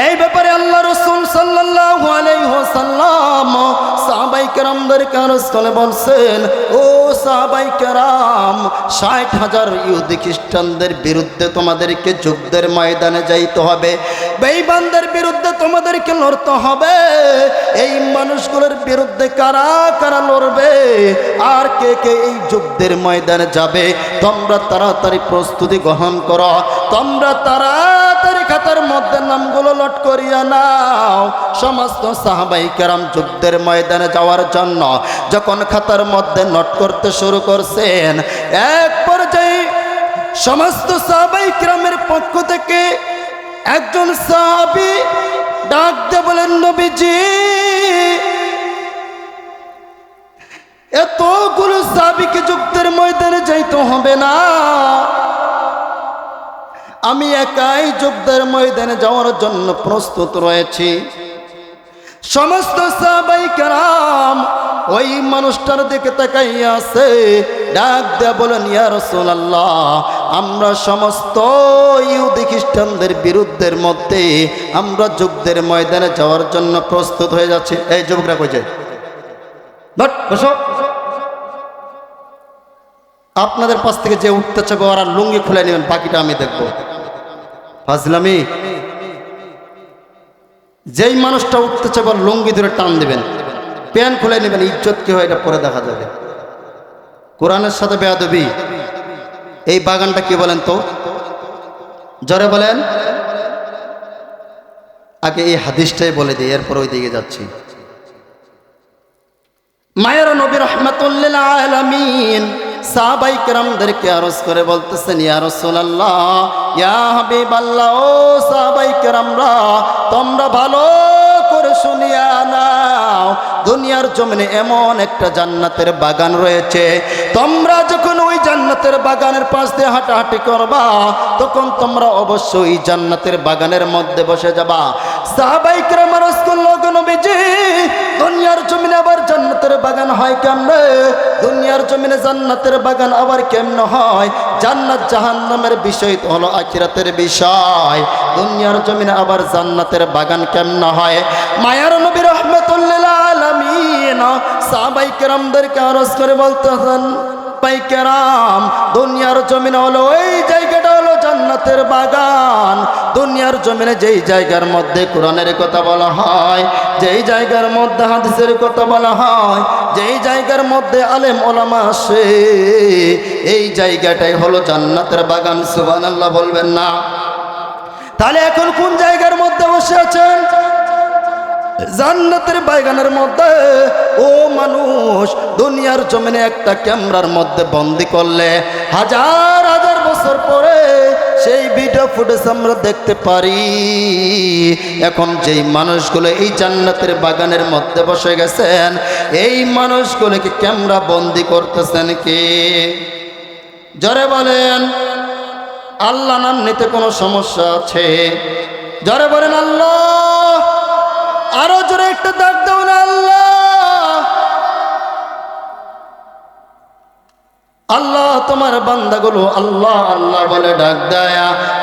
এই ব্যাপারে আল্লাহ রাসূল সাল্লাল্লাহু আলাইহি ওয়াসাল্লাম সাহাবায়ে কেরামদেরকে আরজ করে বলছেন, ও সাহাবায়ে কেরাম, ৬০,০০০ ইহুদি খ্রিস্টানদের বিরুদ্ধে তোমাদেরকে যুদ্ধের ময়দানে যাইতে হবে, বেঈমানদের বিরুদ্ধে তোমাদেরকে লড়তে হবে। এই মানুষগুলোর বিরুদ্ধে কারা কারা লড়বে আর কে কে এই যুদ্ধের ময়দানে যাবে, তোমরা তাড়াতাড়ি প্রস্তুতি গ্রহণ করো, তোমরা তাড়াতাড়ি খাতার মধ্যে নামগুলো নোট করিয়া নাও। সমস্ত সাহাবায়ে কেরাম যুদ্ধের ময়দানে যাওয়ার জন্য যখন খাতার মধ্যে নোট করতে শুরু করছেন, এক পর্যায়ে সমস্ত সাহাবায়ে কেরামের পক্ষ থেকে একজন সাহাবী ডাক দিয়ে বলেন, নবীজি এতগুলো সাহাবীকে যুদ্ধের ময়দানে যাইতে হবে না, আমি একাই যুদ্ধের ময়দানে যাওয়ার জন্য প্রস্তুত রয়েছি। সমস্ত সাহাবায়ে কেরাম ওই মানুষটার দিকে তাকাইয়া আছে, ডাক দেয়া বলেন, ইয়া রাসূলুল্লাহ, আমরা সমস্ত ইহুদি খ্রিস্টানদের বিরুদ্ধের মধ্যে আমরা যুদ্ধের ময়দানে যাওয়ার জন্য প্রস্তুত হয়ে যাচ্ছি। এই যুবকরা কই যায়? বসো। আপনাদের পাশ থেকে যে উঠতে চাবে ওরা লুঙ্গি খুলে নেবেন, বাকিটা আমি দেখবো। ফাজলামি। যেই মানুষটা উঠতে চাবে লুঙ্গি ধরে টান দিবেন, প্যান্ট খুলে নেবেন, ইজ্জত কি হয় এটা পরে দেখা যাবে। কোরআনের সাথে বেয়াদবি। এই বাগানটা কি বলেন তো? জোরে বলেন। আগে এই হাদিসটাই বলে দিই, এরপর ওই দিকে যাচ্ছি। মায়ের নবী রাহমাতুল লিল আলামিন সাহাবায়ে কেরামদেরকে আরজ করে বলতেছেন, ইয়া রাসূলুল্লাহ, ইয়া হাবিবাল্লাহ, ও সাহাবায়ে কেরামরা, তোমরা ভালো করে শুনিয়া নাও, দুনিয়ার জমিনে এমন একটা জান্নাতের বাগান রয়েছে, তোমরা যখন ওই জান্নাতের বাগানের পাশ দিয়ে হাঁটাহাঁটি করবা, তখন তোমরা অবশ্যই জান্নাতের বাগানের মধ্যে বসে যাবা। সাহাবায়ে কেরাম আরজ করল, নবীজি দুনিয়ার জমিনে আবার জান্নাতের বাগান হয় কেমনে? দুনিয়ার জমিনে জান্নাতের বাগান আবার কেমনে হয়? জান্নাত জাহান্নামের বিষয় তো হলো আখিরাতের বিষয়, দুনিয়ার জমিনে আবার জান্নাতের বাগান কেমনে হয়? মায়ার নবী রাহমাতুল লিল আলামিন সাহাবায়ে কেরামদেরকে আরজ করে বলতেছেন, সাহাবায়ে কেরাম, দুনিয়ার জমিনে হলো ওই জায়গাটা হলো জান্নাতের বাগান। দুনিয়ার জমিনে যেই জায়গার মধ্যে কোরআনের কথা বলা হয়, যেই জায়গার মধ্যে হাদিসের কথা বলা হয়, যেই জায়গার মধ্যে আলেম ওলামা আসে, এই জায়গাটাই হলো জান্নাতের বাগান। সুবহানাল্লাহ বলবেন না? তাহলে এখন কোন জায়গার মধ্যে বসে আছেন? জান্নাতের বাগানের মধ্যে। ও মানুষ, দুনিয়ার জমিনে একটা ক্যামেরার মধ্যে বন্দি করলে হাজার হাজার বছর পরে সেই ভিডিও ফুটেজ আমরা দেখতে পারি। এখন যেই মানুষগুলো এই জান্নাতের বাগানের মধ্যে বসে গেছেন, এই মানুষগুলোকে ক্যামেরা বন্দি করতেছেন কে? জোরে বলেন। আল্লাহ নাম নিতে কোনো সমস্যা আছে? জোরে বলেন আল্লাহ। আরো জোরে একটা ডাক দাও না, আল্লাহ। আল্লাহ তোমার বান্দাগুলো আল্লাহ আল্লাহ বলে ডাক দেয়।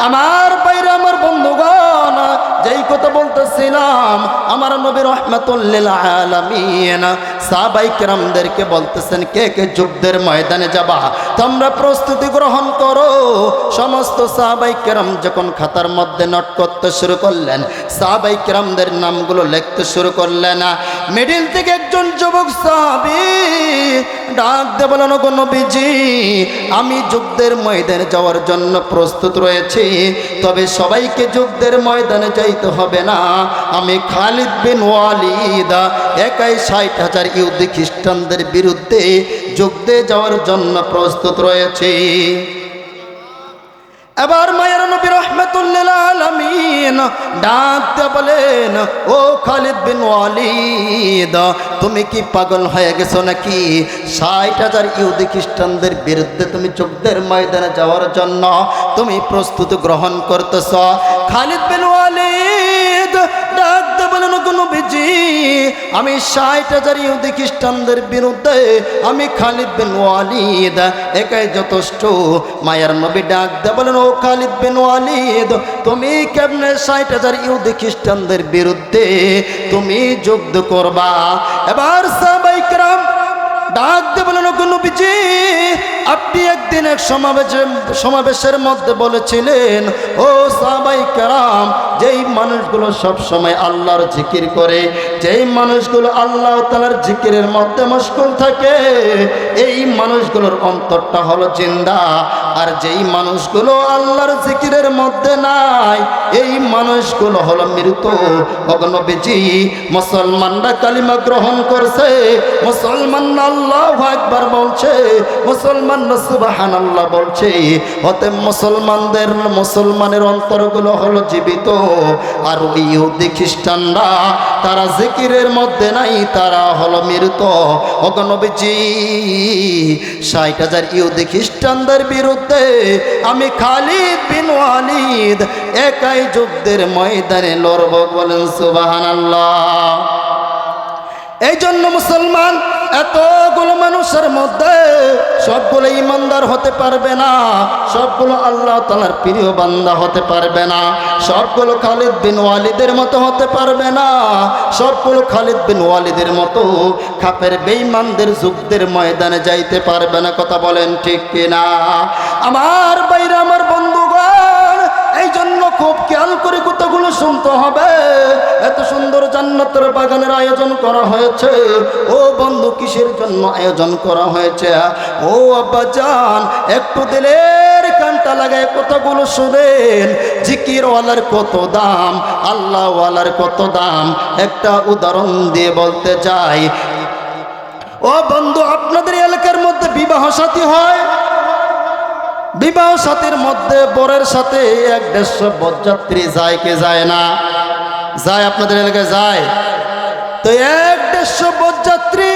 আমার বাইরে আমার বন্ধুগণ, যেই কথা বলতেছিলাম, আমার নবী রাহমাতুল লিল আলামিন সাহাবায়ে কেরামদেরকে বলতেছেন, কে কে যুদ্ধের ময়দানে যাবা, তোমরা প্রস্তুতি গ্রহণ করো। সমস্ত সাহাবায়ে কেরাম যখন খাতার মধ্যে নোট করতে শুরু করলেন, সাহাবায়ে কেরামদের নামগুলো লিখতে শুরু করলেন, মিডিল থেকে একজন যুবক সাহাবী ডাক দিয়ে বলেন, ওগো নবীজি, আমি যুদ্ধের ময়দানে যাওয়ার জন্য প্রস্তুত রয়েছি, তবে সবাইকে যুদ্ধের ময়দানে যাইতে হবে না। আমি খালিদ বিন ওয়ালিদ একাই 60,000 ইহুদি খ্রিস্টানদের বিরুদ্ধে যুদ্ধে যাওয়ার জন্য প্রস্তুত রয়েছি। এবার মায়ের নবী রাহমাতুল্লিল আলামিন ডাক দিয়ে বলেন, ও খালিদ বিন ওয়ালিদ, তুমি কি পাগল হয়ে গেছো নাকি? 60,000 ইহুদি খ্রিস্টানদের বিরুদ্ধে তুমি যুদ্ধের ময়দানে যাওয়ার জন্য তুমি প্রস্তুতি গ্রহণ করতেছ? খালিদ বিন ওয়ালিদ ডাক দিয়ে বলেন, ওগো নবীজি, আমি 60,000 ইহুদি খ্রিস্টানদের বিরুদ্ধে আমি খালিদ বিন ওয়ালিদ একাই যথেষ্ট। মায়ের নবী ডাক দিয়ে বলেন, ও খালিদ বিন ওয়ালিদ, তুমি কেমনে 60,000 ইহুদি খ্রিস্টানদের বিরুদ্ধে তুমি যুদ্ধ করবা? এবার সাহাবায়ে কেরাম ডাক দিয়ে বলেন, ওগো নবীজি, আপনি একদিন এক সমাবেশের মধ্যে বলেছিলেন, ও সাহাবায়ে কেরাম, যেই মানুষগুলো সব সময় আল্লাহর জিকির করে, যেই মানুষগুলো আল্লাহ তাআলার জিকিরের মধ্যে মশগুল থাকে, এই মানুষগুলোর অন্তরটা হলো জিন্দা, আর যেই মানুষগুলো আল্লাহর জিকিরের মধ্যে নাই, এই মানুষগুলো হলো মৃত। ওগো নবীজি, মুসলমানরা কালিমা গ্রহণ করছে, মুসলমানরা আল্লাহু আকবার বলছে, মুসলমানরা সুবহানাল্লাহ বলছে, অতএব মুসলমানের অন্তরগুলো হলো জীবিত, আর ওই ইহুদি খ্রিস্টানরা তারা জিকিরের মধ্যে নাই, তারা হলো মৃত। ওগো নবীজি, 60,000 ইহুদি খ্রিস্টানদের বিরুদ্ধে আমি খালিদ বিন ওয়ালিদ একাই যুদ্ধের ময়দানে লড়ব, বলেন সুবহানাল্লাহ। এই জন্য মুসলমান এতগুলো মানুষের মধ্যে সবগুলো ইমানদার হতে পারবে না, সবগুলো আল্লাহ তাআলার প্রিয় বান্দা হতে পারবে না, সবগুলো খালিদ বিন ওয়ালিদের মতো হতে পারবে না, সবগুলো খালিদ বিন ওয়ালিদের মতো কাফের বেঈমানদের যুদ্ধের ময়দানে যাইতে পারবে না। কথা বলেন ঠিক কিনা? আমার বাইরে, আমার বন্ধুগণ, এই জন্য খুব খেয়াল করে কথাগুলো শুনতে হবে। এত সুন্দর জান্নাতের বাগানের আয়োজন করা হয়েছে, ও বন্ধু, কিসের জন্য আয়োজন করা হয়েছে? ও আব্বাজান, একটু দিলের কানটা লাগায় কথাগুলো শুনেন। জিকিরওয়ালার কত দাম, আল্লাহওয়ালার কত দাম। একটা উদাহরণ দিয়ে বলতে চাই, ও বন্ধু, আপনাদের এলাকার মধ্যে বিবাহ সাথী হয়, বিবাহ সাথীর মধ্যে বরের সাথে 150 বরযাত্রী যায় কে যায় না? যায়, আপনাদের এলাকায় যায় তো। 150 বরযাত্রী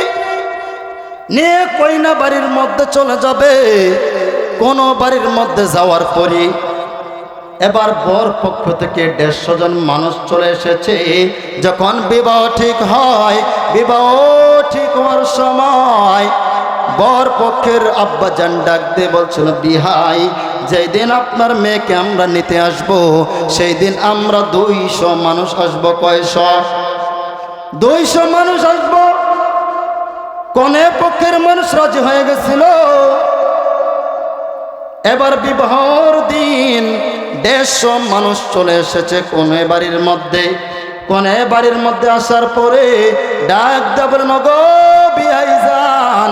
নিয়ে কইনা বাড়ির মধ্যে চলে যাবে। কোন বাড়ির মধ্যে যাওয়ার পরে এবার বর পক্ষ থেকে 150 জন মানুষ চলে এসেছে। যখন বিবাহ ঠিক হয়, বিবাহ ঠিক হওয়ার সময় বর পক্ষের আব্বাজান ডাক দিয়ে বলছিল, বিহাই, যেই দিন আপনার মেয়েকে আমরা নিতে আসব, সেই দিন আমরা 200 মানুষ আসবো। কয়শো? 200 মানুষ আসবো। কনে পক্ষের মানুষ রাজি হয়ে গেছিল। এবার বিবাহর দিন 150 মানুষ চলে এসেছে কনে বাড়ির মধ্যে। কনে বাড়ির মধ্যে আসার পরে ডাক দেবেন, গো বিহাইজান,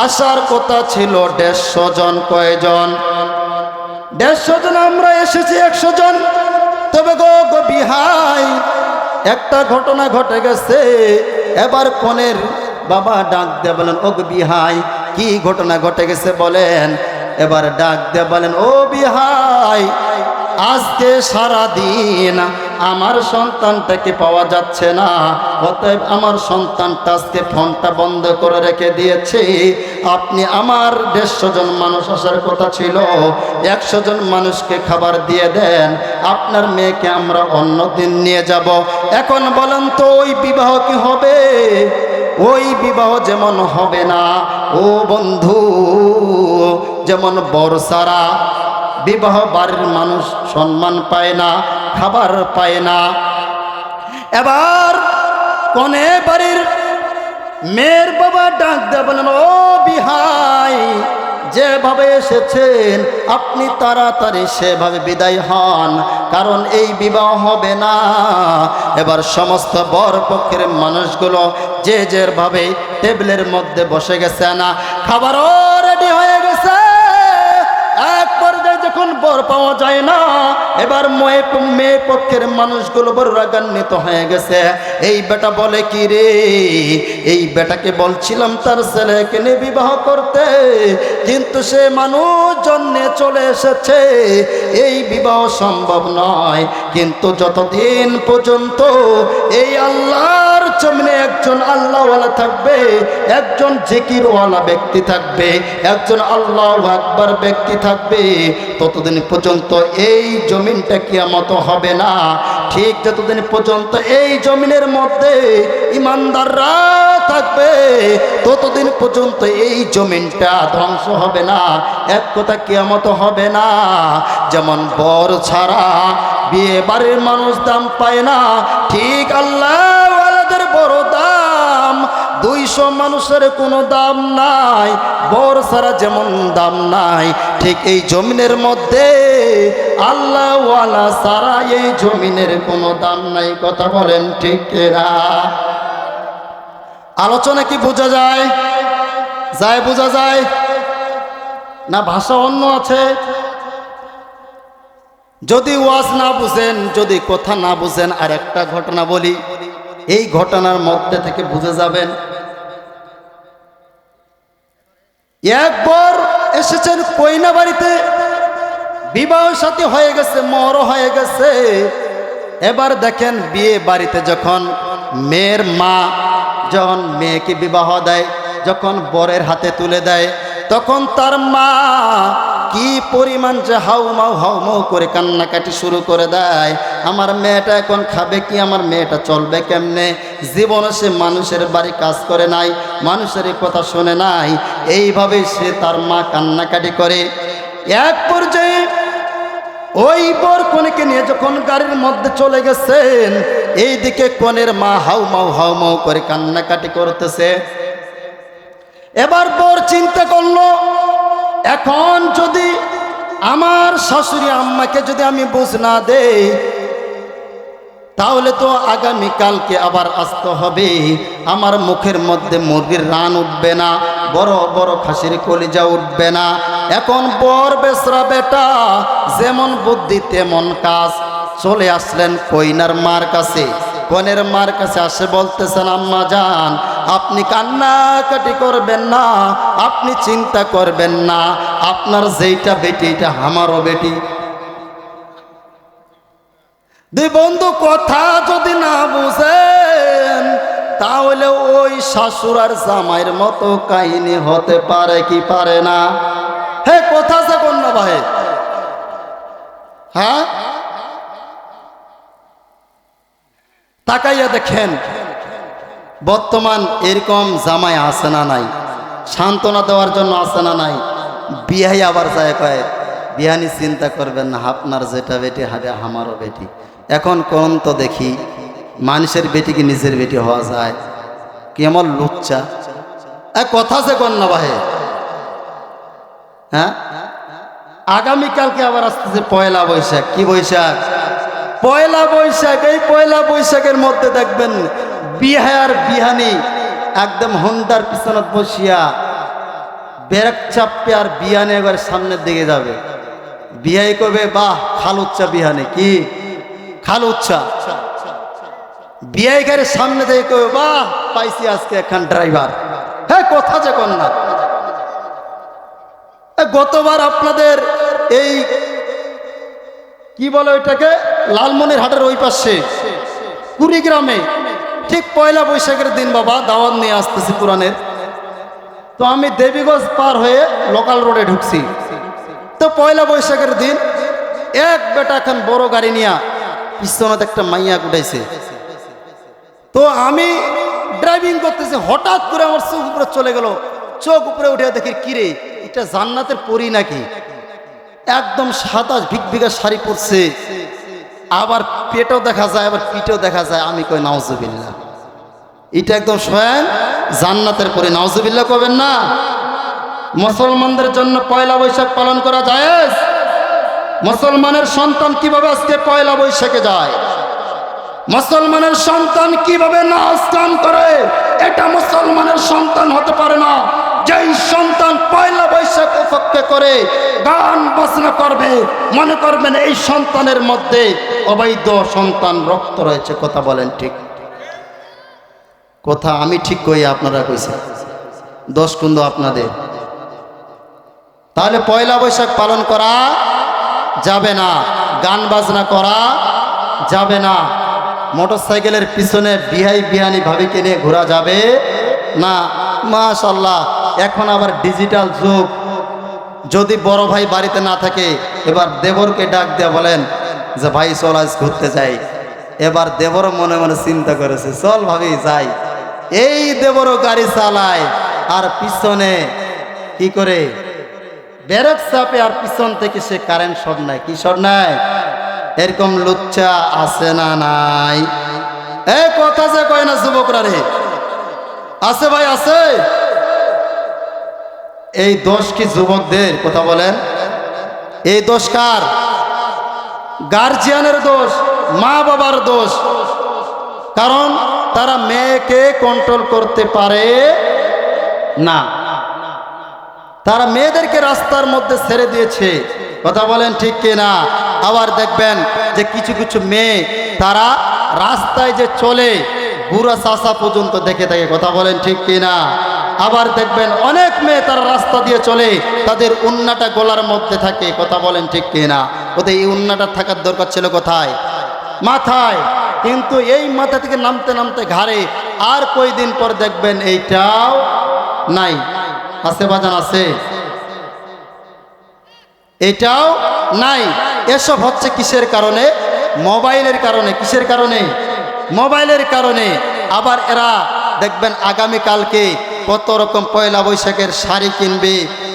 আসার কথা ছিল 150 জন। কয়জন? 150 জন। আমরা এসেছি 100 জন। তবে গো বিহাই, একটা ঘটনা ঘটে গেছে। এবার কনের বাবা ডাক দিয়ে বলেন, ও বিহাই, কি ঘটনা ঘটে গেছে বলেন। এবার ডাক দিয়ে বলেন, ও বিহাই, আজকে সারা দিন আমার সন্তানটাকে পাওয়া যাচ্ছে না, অতএব আমার সন্তানটা আজকে ফোনটা বন্ধ করে রেখে দিয়েছে। আপনি আমার 150 জন মানুষ আসার কথা ছিল, 100 জন মানুষকে খাবার দিয়ে দেন, আপনার মেয়েকে আমরা অন্য দিন নিয়ে যাব। এখন বলেন তো, ওই বিবাহ কি হবে? ওই বিবাহ যেমন হবে না, ও বন্ধু, যেমন বর্ষারা বিবাহ বাড়ির মানুষ সম্মান পায় না, খাবার পায় না। এবার কনে বাড়ির মেয়ের বাবা ডাক দিয়ে বলেন, ও বিহাই, যেভাবে এসেছেন আপনি তাড়াতাড়ি সেভাবে বিদায় হন, কারণ এই বিবাহ হবে না। এবার সমস্ত বর পক্ষের মানুষগুলো যে যের ভাবে টেবিলের মধ্যে বসে গেছে না, খাবারও রেডি হয়ে গেছে। এক পর্যায়ে যখন বর পাওয়া যায় না, এবার মেয়ে পক্ষের মানুষগুলো বড় রাগান্বিত হয়ে গেছে। এই বেটা বলে কি রে, এই বেটাকে বলছিলাম তার ছেলেকে নিয়ে বিবাহ করতে, কিন্তু সে মানুষ জন্যে চলে এসেছে, এই বিবাহ সম্ভব নয়। কিন্তু যতদিন পর্যন্ত এই আল্লাহর জমিনে একজন আল্লাহওয়ালা থাকবে, একজন জিকিরওয়ালা ব্যক্তি থাকবে, একজন আল্লাহু আকবার ব্যক্তি থাকবে, ততদিন পর্যন্ত এই জমিনটা কিয়ামত হবে না। ঠিক যতদিন পর্যন্ত এই জমিনের মধ্যে ইমানদাররা থাকবে, ততদিন পর্যন্ত এই জমিনটা ধ্বংস হবে না, এক কথা কিয়ামত হবে না। যেমন বর ছাড়া বিয়ে বাড়ির মানুষ দাম পায় না, ঠিক আল্লাহওয়ালাদের বড় দাম। 200 মানুষের কোনো দাম নাই, বর ছাড়া যেমন দাম নাই, ঠিক এই জমিনের মধ্যে আল্লাহওয়ালা ছাড়া এই জমিনের কোনো দাম নাই। কথা বলেন ঠিক না? আলোচনা কি বোঝা যায়? বোঝা যায় না? ভাষা অন্য আছে? যদি ওয়াজ না বুঝেন, যদি কথা না বুঝেন, আর একটা ঘটনা বলি, এই ঘটনার মধ্যে থেকে বুঝে যাবেন। একবার এসেছেন কইনা বাড়িতে, বিবাহ সাথী হয়ে গেছে, মরও হয়ে গেছে। এবার দেখেন বিয়ে বাড়িতে যখন মেয়ের মা যখন মেয়েকে বিবাহ দেয়, যখন বরের হাতে তুলে দেয়, তখন তার মা কি পরিমাণ যে হাউমাউ করে কান্নাকাটি শুরু করে দেয়। আমার মেয়েটা এখন খাবে কি, আমার মেয়েটা চলবে কেমনে? জীবনে সে মানুষের বাড়ি কাজ করে নাই, মানুষের কথা শোনে নাই, এইভাবে সে তার মা কান্নাকাটি করে। এক পর্যায়ে ওই বর কনেকে নিয়ে যখন গাড়ির মধ্যে চলে গেছেন, এইদিকে কনের মা হাউমাউ করে কান্নাকাটি করতেছে। এবার বর চিন্তা করলো, এখন যদি আমার শাশুড়ি আম্মাকে যদি আমি বুঝ না দেই, তাহলে তো আগামীকালকে আবার আসতে হবে, আমার মুখের মধ্যে মুরগির রান উঠবে না, বড় বড় খাসির কলিজা উঠবে না। এখন বর বেসরা বেটা, যেমন বুদ্ধি তেমন কাজ। চলে আসলেন কইনার মার কাছে। কনের মার কাছে আসে বলতেছেন, আম্মা জান, আপনি কান্নাকাটি করবেন না, আপনি চিন্তা করবেন না, আপনার যেইটা বেটি এটা আমারও বেটি। দুই বন্ধু কথা যদি না বুঝেন, তাহলে ওই শাশুড় আর জামাইয়ের মতো কাহিনী হতে পারে কি পারে না? হে কথা যে কোন না ভাই, হ্যাঁ তাকাইয়া দেখেন বর্তমান এরকম জামাই আছে না নাই? সান্ত্বনা দেওয়ার জন্য আছে না নাই? বিয়াই আবার যায় কয়, বিহানি চিন্তা করবেন না, আপনার যেটা বেটি হারে আমারও বেটি। এখন কোন তো দেখি মানুষের বেটি কি নিজের বেটি হওয়া যায়? কি আমার লুচ্চা কথা যে কন না ভাই। হ্যাঁ, আগামীকালকে আবার আসতেছে পয়লা বৈশাখ। কি বৈশাখ? পয়লা বৈশাখ। এই পয়লা বৈশাখের মধ্যে দেখবেন বিহা আর বিহানি একদম হোন্ডার পিছনত বসিয়া ব্রেক চাপবে, আর বিহানি একবার সামনের দিকে যাবে। বিহাই কবে, বাহ খালুচ্চা বিহানি, কি খালুচ্চা। বিহাই গাড়ির সামনে থেকে কবে, বাহ পাইছি আজকে এখন ড্রাইভার। হ্যাঁ কথা যে কন না। গতবার আপনাদের এই কি বলে ওইটাকে, লালমনির হাটের ওই পাশে কুড়িগ্রামে ঠিক পয়লা বৈশাখের দিন বাবা দাওয়াত নিয়ে আসতেছি কোরআনের। তো আমি দেবীগঞ্জ পার হয়ে লোকাল রোডে ঢুকছি। তো পয়লা বৈশাখের দিন এক বেটা এখন বড় গাড়ি নিয়ে পিছনে একটা মাইয়া উঠাইছে। তো আমি ড্রাইভিং করতেছি, হঠাৎ করে আমার চোখ উপরে চলে গেল। চোখ উপরে উঠে দেখি কিরে, এটা জান্নাতের পরী নাকি? একদম সাদা ভিগভিগা শাড়ি পরছে, আবার পেটও দেখা যায়, আবার পিঠেও দেখা যায়। আমি কই নাউজুবিল্লাহ, এটা একদম স্বয়ং জান্নাতের পরী। নাউজুবিল্লাহ করবেন না? মুসলমানদের জন্য পয়লা বৈশাখ পালন করা জায়েজ? মুসলমানের সন্তান কিভাবে আজকে পয়লা বৈশাখে যায়, মুসলমানের সন্তান কিভাবে নাচ গান করে, এটা মুসলমানের সন্তান হতে পারে না। যেই সন্তান পয়লা বৈশাখ উপলক্ষে করে গান বাজনা করবে, মনে করবেন এই সন্তানের মধ্যে অবৈধ সন্তান রক্ত রয়েছে। কথা বলেন ঠিক? কথা আমি ঠিক কই, আপনারা কইছেন? দোষ কিন্তু আপনাদের। তাহলে পয়লা বৈশাখ পালন করা যাবে না, গান বাজনা করা যাবে না, মোটরসাইকেলের পিছনে বিহাই বিহানি ভাবিকে নিয়ে ঘোরা যাবে না। মাশাআল্লাহ, এখন আবার ডিজিটাল যুগ। যদি বড় ভাই বাড়িতে না থাকে, এবার দেবরকে ডাক দিয়ে বলেন যে ভাই চল আজ ঘুরতে যাই। এবার দেবরও মনে মনে চিন্তা করেছে, চল ভাবি যাই। এই দেবরও গাড়ি চালায় আর পিছনে কি করে ব্রেক চাপে, আর পিছন থেকে সে কারেন্ট শর্ট নেয়। কি শর্ট নেয়? এরকম লুচ্চা আছে না নাই? এই কথা যে কয় না যুবকরা রে, আছে ভাই আছে। এই দোষ কি যুবকদের? কথা বলেন, এই দোষ কার? গার্জিয়ানের দোষ, মা বাবার দোষ। কারণ তারা মেয়েকে কন্ট্রোল করতে পারে না, তারা মেয়েদেরকে রাস্তার মধ্যে ছেড়ে দিয়েছে। কথা বলেন ঠিক কিনা? আবার দেখবেন যে কিছু কিছু মেয়ে তারা রাস্তায় যে চলে, বুড়া চাচা পর্যন্ত দেখে থাকে। কথা বলেন ঠিক কিনা? আবার দেখবেন অনেক মেয়ে তারা রাস্তা দিয়ে চলে, তাদের উন্নাটা গলার মধ্যে থাকে। কথা বলেন ঠিক কিনা? ওদের এই উন্নাটা থাকার দরকার ছিল কোথায়? মাথায়। কিন্তু এই মাথা থেকে নামতে নামতে ঘাড়ে, আর কয়দিন পর দেখবেন এইটাও নাই। আছে বাজান? আছে? এটাও নাই। এসব হচ্ছে কিসের কারণে? মোবাইলের কারণে। কিসের কারণে? মোবাইলের কারণে। আবার এরা দেখবেন আগামীকালকে কত রকম পয়লা বৈশাখের শাড়ি কিনবে,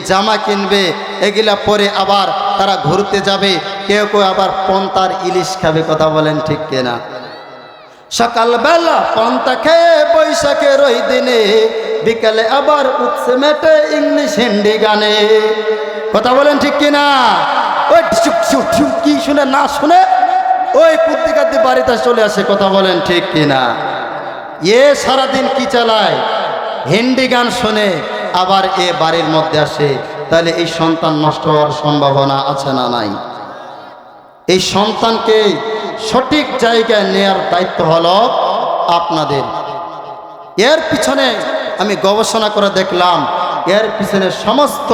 জামা কিনবে, এগুলা পরে আবার তারা ঘুরতে যাবে। কেউ কেউ আবার পন্তার ইলিশ খাবে। কথা বলেন ঠিক কিনা? সকালবেলা পন্তা খেয়ে বৈশাখের ওই দিনে, বিকালে আবার উঠছে মেটে ইংলিশ হিন্দি গানে। কথা বলেন ঠিক কিনা? ওই কি শুনে না শুনে ওই কুদ্দি কাদ্দি বাড়িতে চলে আসে। কথা বলেন ঠিক কিনা? এ সারাদিন কি চালায়? হিন্দি গান শুনে আবার এ বাড়ির মধ্যে আসে। তাহলে এই সন্তান নষ্ট হওয়ার সম্ভাবনা আছে না নাই? এই সন্তানকে সঠিক জায়গায় নেয়ার দায়িত্ব হলো আপনাদের। এর পিছনে আমি গবেষণা করে দেখলাম, এর পিছনে সমস্ত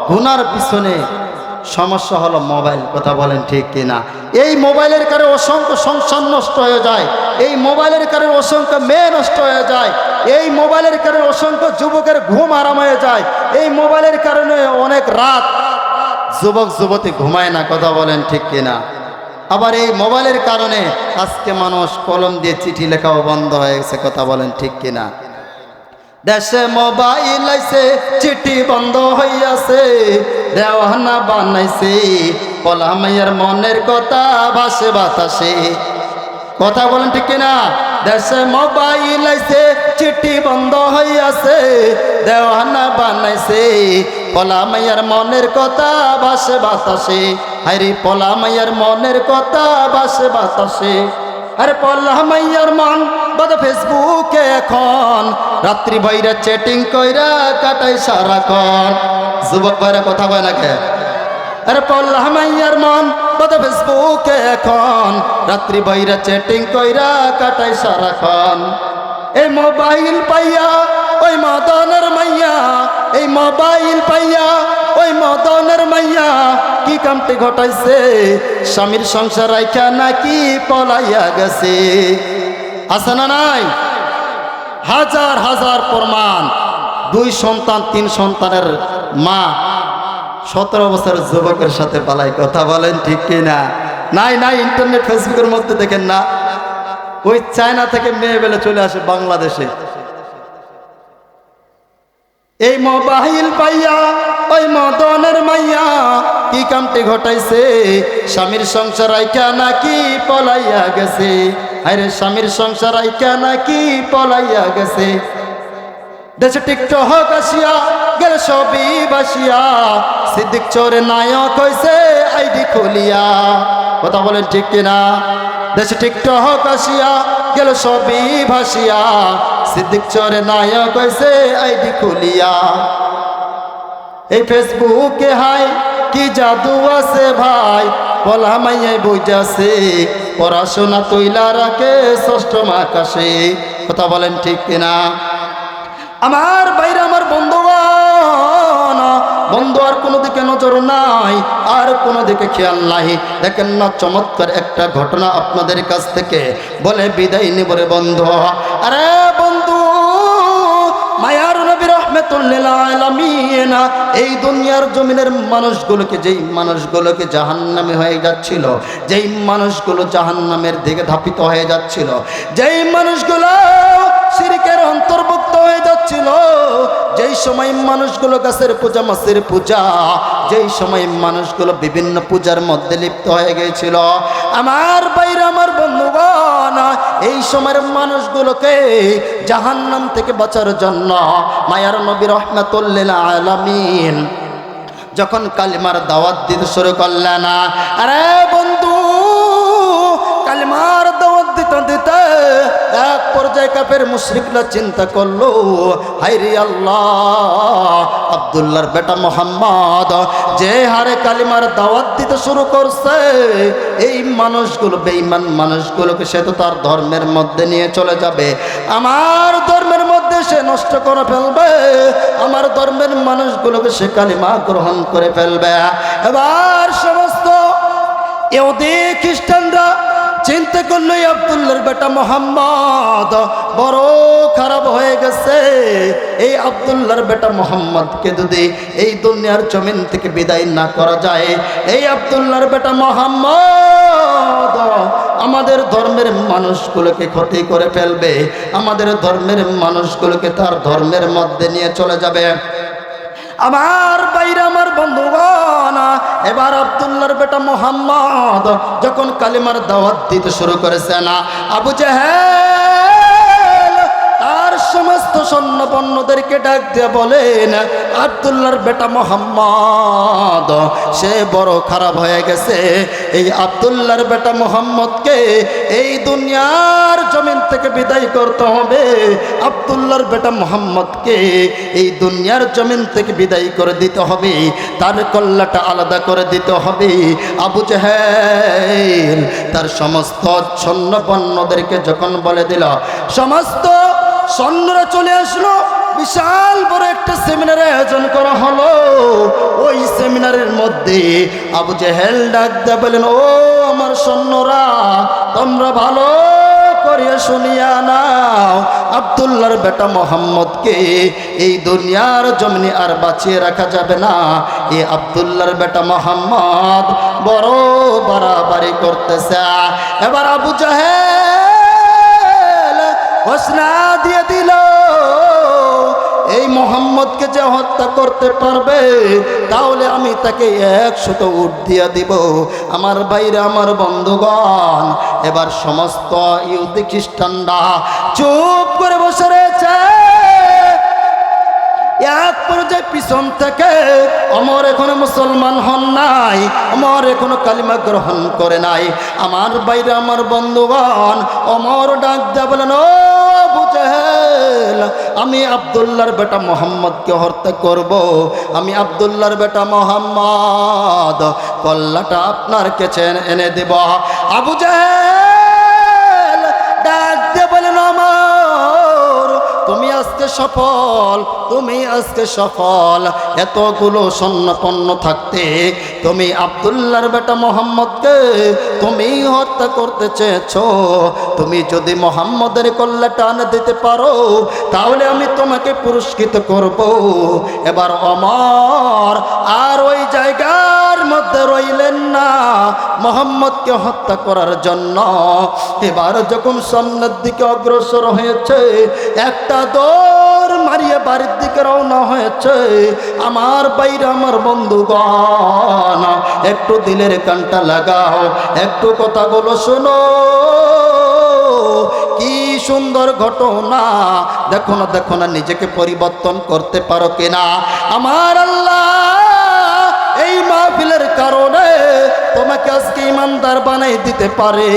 গুনার পিছনে সমস্যা হলো মোবাইল। কথা বলেন ঠিক কিনা? এই মোবাইলের কারণে অসংখ্য সংসার নষ্ট হয়ে যায়, এই মোবাইলের কারণে অসংখ্য মেয়ে নষ্ট হয়ে যায়, এই মোবাইলের কারণে অসংখ্য যুবকের ঘুম আরাম হয়ে যায়, এই মোবাইলের কারণে অনেক রাত যুবক যুবতী ঘুমায় না। কথা বলেন ঠিক কিনা? আবার এই মোবাইলের কারণে আজকে মানুষ কলম দিয়ে চিঠি লেখাও বন্ধ হয়ে গেছে। কথা বলেন ঠিক কিনা? দেশে মোবাইল আইছে, চিঠি বন্ধ হইয়াছে, দেওয়ানা বানাইছে, পলা মাইয়ার মনের কথা ভাসে বাতাসে। কথা বলেন ঠিক কিনা? দেশে মোবাইল আইছে, চিঠি বন্ধ হইয়াছে, দেওয়ানা বানাইছে, পলা মাইয়ার মনের কথা ভাসে বাতাসে। আরে পলা মাইয়ার মনের কথা ভাসে বাতাসে। আরে পলা মাইয়ার মন বাদ ফেসবুকে এখন, রাত্রি বাইরে চ্যাটিং কইরা কাটাই সারাক্ষণ। যুবক ভাইরা কথা কয় না কে? আরে পলা মাইয়ার মন বাদ ফেসবুকে এখন, রাত্রি বাইরে চ্যাটিং কইরা কাটাই সারাক্ষণ। এই মোবাইল পাইয়া ওই মদনের মাইয়া, এই মোবাইল পাইয়া ওই মদনের মাইয়া কি কামটি ঘটাইছে, স্বামীর সংসার রাইখা নাকি পলাইয়া গেছে। আছে না নাই? হাজার হাজার প্রমাণ। 2 সন্তান 3 সন্তানের মা 17 বছরের যুবকের সাথে পালাই। কথা বলেন ঠিক কিনা? নাই নাই, ইন্টারনেট ফেসবুকের মধ্যে দেখেন না, ওই চায়না থেকে মেয়ে বেলে চলে আসে বাংলাদেশে। এই মোবাইল পাইয়া ওই মদনের মাইয়া কি কামটি ঘটাইছে, স্বামীর সংসার রাইখা নাকি পলাইয়া গেছে। আরে স্বামীর সংসার রাইখা নাকি পলাইয়া গেছে। দেশে টিকটক আসিয়া গেল সবই বাসিয়া, সিদ্দিক চোরে নায়ক হইছে আইডি খুলিয়া। কথা বলেন ঠিক কিনা? দেশে টিকটক আসিয়া গেল সবই ভাসিয়া, সিদ্দিক চরে নায়ক হইছে আইডি খুলিয়া। এই ফেসবুকে হাই কি জাদু আছে ভাই, পলা মাইয়াই বইজাছে পড়াশোনা তৈলা রাখে ষষ্ঠম আকাশে। কথা বলেন ঠিক কিনা? আমার বাইরে আমার বন্ধুগণ, বন্ধু আর কোনো দিকে নজর নাই, আর কোনো দিকে খেয়াল নাই। দেখেন না, চমৎকার একটা ঘটনা আপনাদের কাছ থেকে বলে বিদায় নিব রে বন্ধু। আরে বন্ধু, মায়ার নবী রাহমাতুল্লিল আলামিন এই দুনিয়ার জমিনের মানুষগুলোকে, যেই মানুষগুলোকে জাহান্নামে হয়ে যাচ্ছিল, যেই মানুষগুলো জাহান্নামের দিকে ধাপিত হয়ে যাচ্ছিল, যেই মানুষগুলো শিরকের অন্তর্ভুক্ত হয়ে যাচ্ছিল, যেই সময় মানুষগুলো গাছের পূজা মাছের পূজা, যেই সময় মানুষগুলো বিভিন্ন পূজার মধ্যে লিপ্ত হয়ে গিয়েছিল, আমার বাইরে আমার বন্ধুগণ, এই সময়ের মানুষগুলোকে জাহান্নাম থেকে বাঁচার জন্য মায়ার নবী রাহমাতুল্লিল আলামিন যখন কালিমার দাওয়াত দিতে শুরু করলেন, আরে বন্ধু, কালিমার দাওয়াত দিতে দিতে এক পর্যায়ে কাফের মুশরিকরা চিন্তা করলো, হায়রে আল্লাহ, আব্দুল্লাহর বেটা মোহাম্মদ যে হারে কালিমার দাওয়াত দিতে শুরু করছে, এই মানুষগুলো, বেঈমান মানুষগুলোকে সে তো তার ধর্মের মধ্যে নিয়ে চলে যাবে, আমার ধর্মের মধ্যে সে নষ্ট করে ফেলবে, আমার ধর্মের মানুষগুলোকে সে কালিমা গ্রহণ করে ফেলবে। এবার সমস্ত ইহুদি খ্রিস্টানরা চিন্তা করলো, আব্দুল্লাহর বেটা মোহাম্মদ বড় খারাপ হয়ে গেছে, এই আব্দুল্লাহর বেটা মোহাম্মদকে যদি এই দুনিয়ার জমিন থেকে বিদায় না করা যায়, এই আব্দুল্লাহর বেটা মোহাম্মদ আমাদের ধর্মের মানুষগুলোকে ক্ষতি করে ফেলবে, আমাদের ধর্মের মানুষগুলোকে তার ধর্মের মধ্যে নিয়ে চলে যাবে। আমার বাইরে আমার বন্ধুগণ, এবার আব্দুল্লাহর বেটা মোহাম্মদ যখন কালিমার দাওয়াত দিতে শুরু করেছে না, আবু জেহেল তার সমস্ত সৈন্যপন্নদেরকে ডাক দিয়ে বলেন, আব্দুল্লাহর বেটা মোহাম্মদ সে বড় খারাপ হয়ে গেছে, এই আব্দুল্লাহর বেটা মোহাম্মদকে এই দুনিয়ার জমিন থেকে বিদায় করতে হবে, আব্দুল্লাহর বেটা মোহাম্মদকে এই দুনিয়ার জমিন থেকে বিদায় করে দিতে হবে, তার কল্লাটা আলাদা করে দিতে হবে। আবু জেহেল তার সমস্ত সৈন্যপন্নদেরকে যখন বলে দিল, সমস্ত সৈন্যরা চলে আসলো, বিশাল বড় একটা সেমিনারের আয়োজন করা হলো। ওই সেমিনারের মধ্যে আবু জেহেল ডাক দিয়ে বলেন, ও আমার সৈন্যরা, তোমরা ভালো করিয়া শুনিয়া নাও, আব্দুল্লাহর বেটা মোহাম্মদকে এই দুনিয়ার জমিনে আর বাঁচিয়ে রাখা যাবে না, এই আব্দুল্লাহর বেটা মোহাম্মদ বড় বাড়াবাড়ি করতেছে। এবার আবু জেহেল ঘোষণা দিয়ে দিল, এই মোহাম্মদকে যে হত্যা করতে পারবে তাহলে আমি তাকে 100 উট দিয়া দিব। আমার ভাইরা আমার বন্ধুগণ, এবার সমস্ত ইহুদি খ্রিস্টানরা চুপ করে বসে রয়েছে। এক পর্যায়ে পিছন থেকে ওমর এখনো মুসলমান হন নাই, ওমর এখনো কালিমা গ্রহণ করে নাই। আমার বাইরে আমার বন্ধুগণ, ওমর ডাক দিয়ে বলেন, ও আবু জেহেল, আমি আব্দুল্লাহর বেটা মোহাম্মদকে হত্যা করব, আমি আব্দুল্লাহর বেটা মোহাম্মদ কল্লাটা আপনার কাছে এনে দেব। আবু জেহেল ডাক দিয়ে বলেন, ওমর তুমি আজকে সফল, তুমি আজকে সফল, এতগুলো সৈন্যপন্ন থাকতে তুমি আব্দুল্লাহর বেটা মোহাম্মদকে তুমি হত্যা করতে চেয়েছো, তুমি যদি মোহাম্মদের কল্লাটা আনে দিতে পারো তাহলে আমি তোমাকে পুরস্কৃত করব। এবার ওমর আর ওই জায়গার মধ্যে রইলেন না মোহাম্মদকে হত্যা করার জন্য। এবার যখন সামনের দিকে অগ্রসর হয়েছে, একটা দৌড় মারিয়ে বাড়ির দিকে রওনা হয়েছে। আমার বাইরে আমার বন্ধুগণ, একটু দিলের কানটা লাগাও, একটু কথাগুলো শোনো, কি সুন্দর ঘটনা। দেখো না, দেখো না নিজেকে পরিবর্তন করতে পারো কিনা। আমার আল্লাহ এই মাহফিলের কারণে তোমাকে আজকে ইমানদার বানাই দিতে পারে,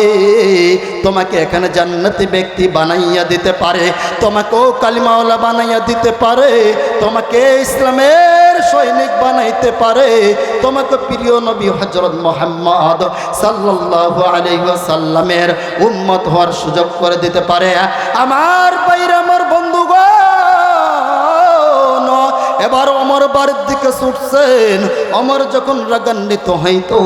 তোমাকে এখানে জান্নাতি ব্যক্তি বানাইয়া দিতে পারে, তোমাকেও কালিমাওয়ালা বানাইয়া দিতে পারে, তোমাকে ইসলামের সৈনিক বানাইতে পারে, তোমাকে প্রিয় নবী হযরত মুহাম্মদ সাল্লাল্লাহু আলাইহি ওয়াসাল্লামের উম্মত হওয়ার সুযোগ করে দিতে পারে। আমার ভাইরা, আমার বন্ধুগণ, এবার ওমর বাড়ির দিকে ছুটছেন। ওমর যখন রাগান্বিত হইতো,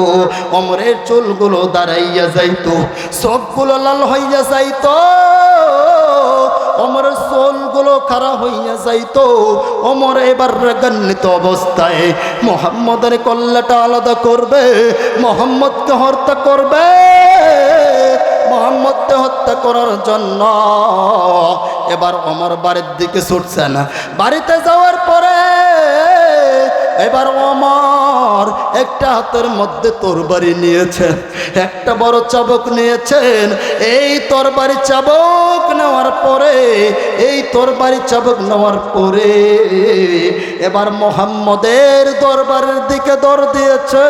ওমরের চুলগুলো দাঁড়াইয়া যাইতো, চোখগুলো লাল হইয়া যাইতো, ওমরের চুলগুলো খাড়া হইয়া যাইতো। ওমর এবার রাগান্বিত অবস্থায় মুহাম্মদের কল্লাটা আলাদা করবে, মুহাম্মদকে হত্যা করবে। মুহাম্মদকে হত্যা করার জন্য এবার ওমর বাড়ির দিকে ছুটছেন। বাড়িতে যাওয়ার পরে এবার ওমর একটা হাতের মধ্যে তরবারি নিয়েছেন, একটা বড় চাবুক নিয়েছেন। এই তরবারি চাবুক নেওয়ার পরে, এই তরবারি চাবুক নেওয়ার পরে এবার মুহাম্মদের দরবারের দিকে দৌড় দিয়েছে।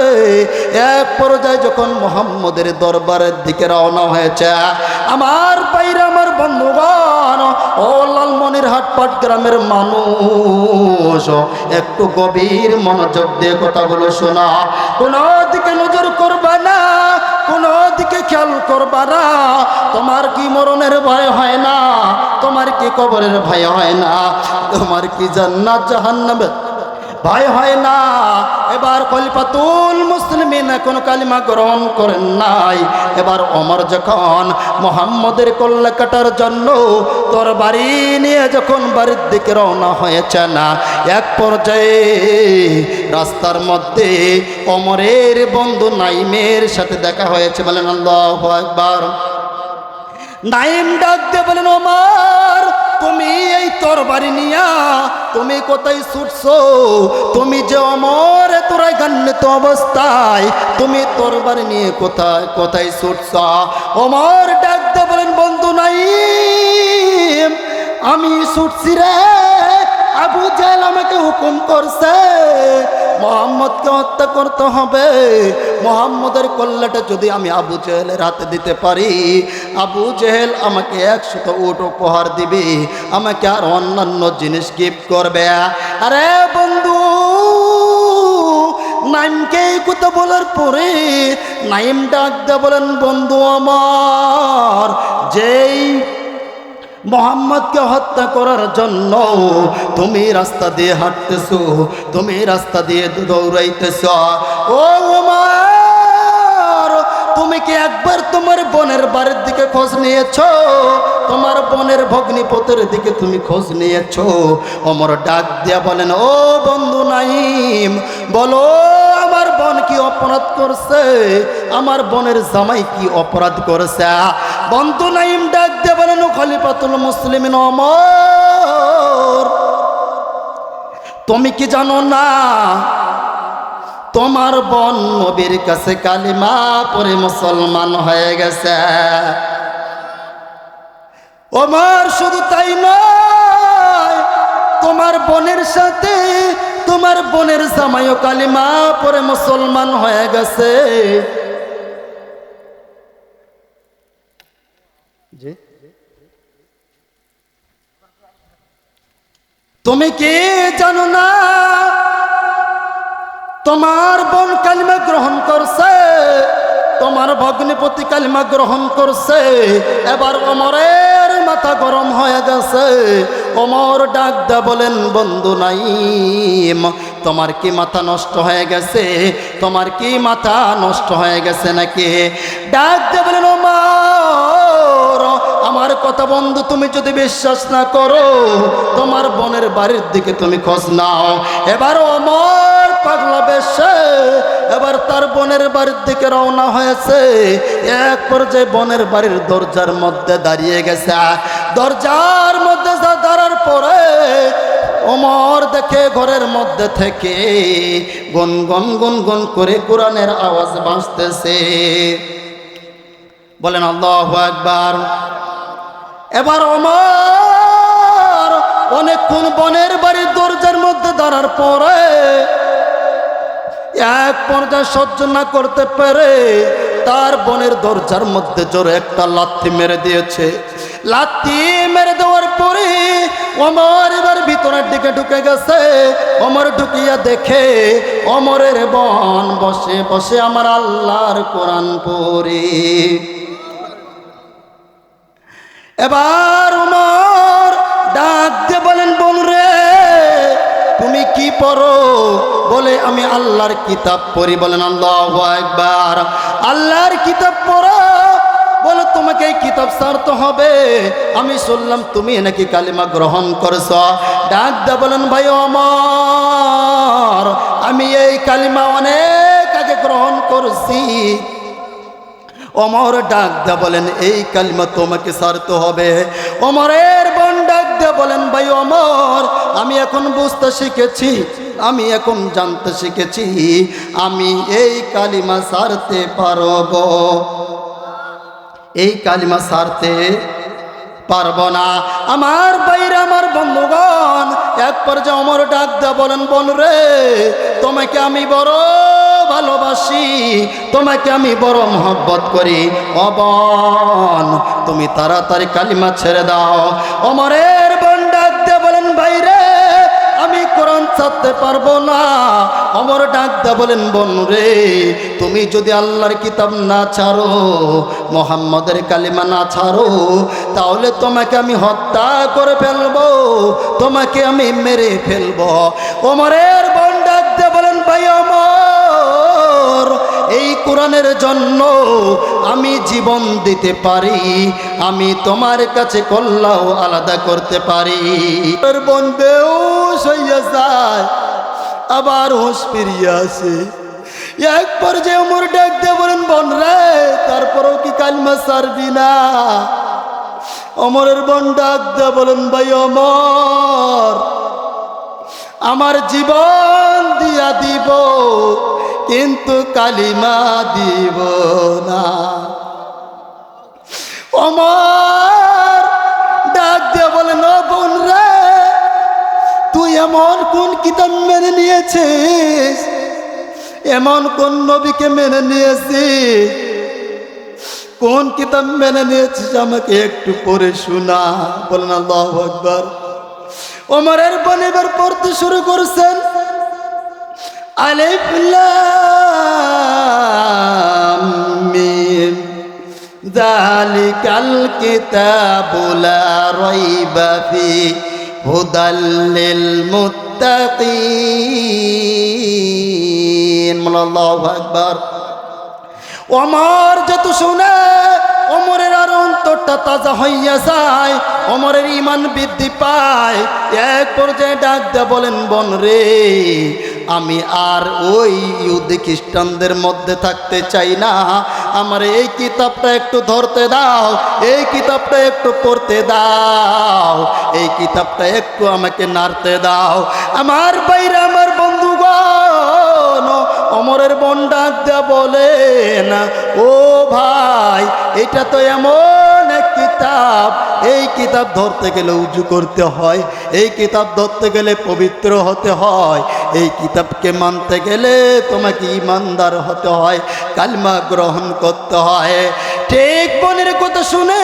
এক পর্যায়ে যখন মুহাম্মদের দরবারের দিকে রওনা হয়েছে, আমার ভাইরা, আমার বন্ধুগণ, ও লালমনিরহাট পাটগ্রামের মানুষ, একটু গভীর মনোযোগ দিয়ে কথাগুলো শোনা। কোনো দিকে নজর করবা না, কোনো দিকে খেয়াল করবা না। তোমার কি মরণের ভয় হয় না? তোমার কি কবরের ভয় হয় না? তোমার কি জান্নাত জাহান্নামের ভয় হয় না? এবার খলিফাতুল মুসলিমিন এখন কালিমা গ্রহণ করেন নাই। এবার ওমর যখন মুহাম্মদের কল্লা কাটার জন্য তরবারি নিয়ে যখন বাড়ির দিকে রওনা হয়েছে না, এক পর্যায়ে রাস্তার মধ্যে ওমরের বন্ধু নাইমের সাথে দেখা হয়েছে। বলেন আল্লাহু আকবার। নাইম ডাক দিয়ে বলেন, ওমর, তুমি এই তরবারি নিয়া তুমি কোথায় ছুটছো? তুমি যে ওমর এত রাগান্বিত অবস্থায় তুমি তরবারি নিয়ে কোথায় কোথায় ছুটছ? ওমর ডাক দিয়ে বলেন, বন্ধু নাইম, আমি ছুটছি রে, আবু জাহেল আমাকে হুকুম করছে মুহাম্মদকে হত্যা করতে হবে। মুহাম্মদের কল্লাটা যদি আমি আবু জেহেলের হাতে দিতে পারি, আবু জেহেল আমাকে 100 উট উপহার দিবে, আমাকে আর অন্যান্য জিনিস গিফট করবে। আরে বন্ধু, নাইমকে এই কথা বলার পরে নাইম ডাক দিয়ে বলেন, বন্ধু আমার, যেই মুহাম্মদকে হত্যা করার জন্য তুমি রাস্তা দিয়ে হাঁটতেছো, তুমি রাস্তা দিয়ে দৌড়াইতেছ, ও ওমর, তুমি কি একবার তোমার বোনের বাড়ির দিকে খোঁজ নিয়েছো? তোমার বোনের ভগ্নিপতির দিকে তুমি খোঁজ নিয়েছো? ওমর ডাক দিয়া বলেন, ও বন্ধু নাইম, বলো আমার বোন কি অপরাধ করছে? আমার বোনের জামাই কি অপরাধ করেছে? বন্ধু নাইম ডাক দিয়ে বলেন, খলিফাতুল মুসলিমিন ওমর, তুমি কি জানো না তোমার বোন নবীর কাছে কালিমা পড়ে মুসলমান হয়ে গেছে? ওমর, শুধু তাই নয়, তোমার বোনের সাথে তোমার বোনের জামাইও কালিমা পড়ে মুসলমান হয়ে গেছে। জি, তুমি কি জানো না তোমার বোন কালিমা গ্রহণ করছে, তোমার ভগ্নিপতি কালিমা গ্রহণ করছে? এবার ওমরের মাথা গরম হয়ে গেছে। ওমর ডাক দা বলেন, বন্ধু নাইম, তোমার কি মাথা নষ্ট হয়ে গেছে? তোমার কি মাথা নষ্ট হয়ে গেছে নাকি? ডাক দা বলেন, ওমর, আমার কথা বন্ধু, তুমি যদি বিশ্বাস না করো, তোমার বোনের বাড়ির দিকে তুমি খোঁজ নাও। এবার ওমর পাগলা বেশে এবার তার বোনের বাড়ির দিকে রওনা হয়েছে। এক পর্যায়ে বোনের বাড়ির দরজার মধ্যে দাঁড়িয়ে গেছে। দরজার মধ্যে দাঁড়ার পরে ওমর দেখে ঘরের মধ্যে থেকে গুনগুন গুনগুন করে কোরআনের আওয়াজ ভাসতেছে। বলেন আল্লাহু আকবার। এবার ওমর অনেকক্ষণ বোনের বাড়ির দরজার মধ্যে দাঁড়ার পরে এক পর্যায়ে সহ্য না করতে পেরে তার বোনের দরজার মধ্যে জোরে একটা লাথি মেরে দিয়েছে। লাথি মেরে দেওয়ার পরে ওমর এবার ভিতরের দিকে ঢুকে গেছে। ওমর ঢুকিয়া দেখে ওমরের বোন বসে বসে আমার আল্লাহর কোরআন পড়ে। এবার ওমর ডাক দিয়ে বলেন, বোন রে তুমি কি পড়ো? বলে আমি আল্লাহর কিতাব পড়ি। বলেন আল্লাহু আকবার। আল্লাহর কিতাব পড়ো? বলে তোমাকে এই কিতাব ছাড়তে হবে। আমি শুনলাম তুমি নাকি কালিমা গ্রহণ করছ। ডাক দা বলেন, ভাই ওমর আমি এই কালিমা অনেক আগে গ্রহণ করছি। ওমর ডাক দা বলেন, এই কালিমা তোমাকে ছাড়তে হবে। ওমরের বোন ডাক দা বলেন, ভাই ওমর আমি এখন বুঝতে শিখেছি, আমি এখন জানতে শিখেছি, আমি এই কালিমা ছাড়তে পারব, এই কালিমা ছাড়তে পারব না। আমার বাইরে আমার বন্ধুগণ, এক পর্যায়ে ওমর ডাক দা বলেন, বোন রে তোমাকে আমি বড় ভালোবাসি, তোমাকে আমি বড় মহব্বত করি। ও বোন তুমি তাড়াতাড়ি কালিমা ছেড়ে দাও। ওমরের বোন ডাক দা বলেন, ভাই রে আমি কোরআন ছাড়তে পারবো না। ওমর ডাক দা বলেন, বোন রে তুমি যদি আল্লাহর কিতাব না ছাড়ো, মুহাম্মদের কালিমা না ছাড়ো, তাহলে তোমাকে আমি হত্যা করে ফেলবো, তোমাকে আমি মেরে ফেলবো। ওমরের বোন ডাক দা বলেন, ভাই ওমর এই কোরআনের জন্য আমি জীবন দিতে পারি, আমি তোমার কাছে কল্লাও আলাদা করতে পারি। বোন বেহুশ হইয়া যায়, আবার হুঁশ ফিরিয়া আসে। এক পর্যায়ে ওমর ডাক দিয়ে বলেন, বোন রে তারপরেও কি কালিমা ছাড়বি না? ওমরের বোন ডাক দিয়ে বলেন, ভাই ওমর আমার জীবন দিয়া দিব কিন্তু কালিমা দিব না। ওমর ডাক দিয়ে বলেন, ও বোন রে তুই এমন কোন কিতাব মেনে নিয়েছিস, এমন কোন নবীকে মেনে নিয়েছিস, কোন কিতাব মেনে নিয়েছিস আমাকে একটু পড়ে শোনা। বলেন আল্লাহু আকবার। ওমরের বোন এবার পড়তে শুরু করছেন, আলিফ লাম মিম যালিকাল কিতাবু লা রাইবা ফিহি হুদাল লিল মুত্তাকিন। আল্লাহু আকবার। ওমর যত শুনে ওমরের আর অন্তরটা তাজা হইয়া যায়, ওমরের ঈমান বৃদ্ধি পায়। এক পর্যায়ে ডাক দিয়ে বলেন, বোন রে আমি আর ওই ইহুদি খ্রিস্টানদের মধ্যে থাকতে চাই না, আমার এই কিতাবটা একটু ধরতে দাও, এই কিতাবটা একটু পড়তে দাও, এই কিতাবটা একটু আমাকে নাড়তে দাও। আমার বাইরে আমার বন্ধুগণ, ওমরের বোন ডাক দেয়া বলেন, ও ভাই এটা তো এমন এক কিতাব, এই কিতাব ধরতে গেলে উজু করতে হয়, এই কিতাব ধরতে গেলে পবিত্র হতে হয়, এই কিতাবকে মানতে গেলে তোমাকে ইমানদার হতে হয়, কালিমা গ্রহণ করতে হয়। ঠিক বোনের কথা শুনে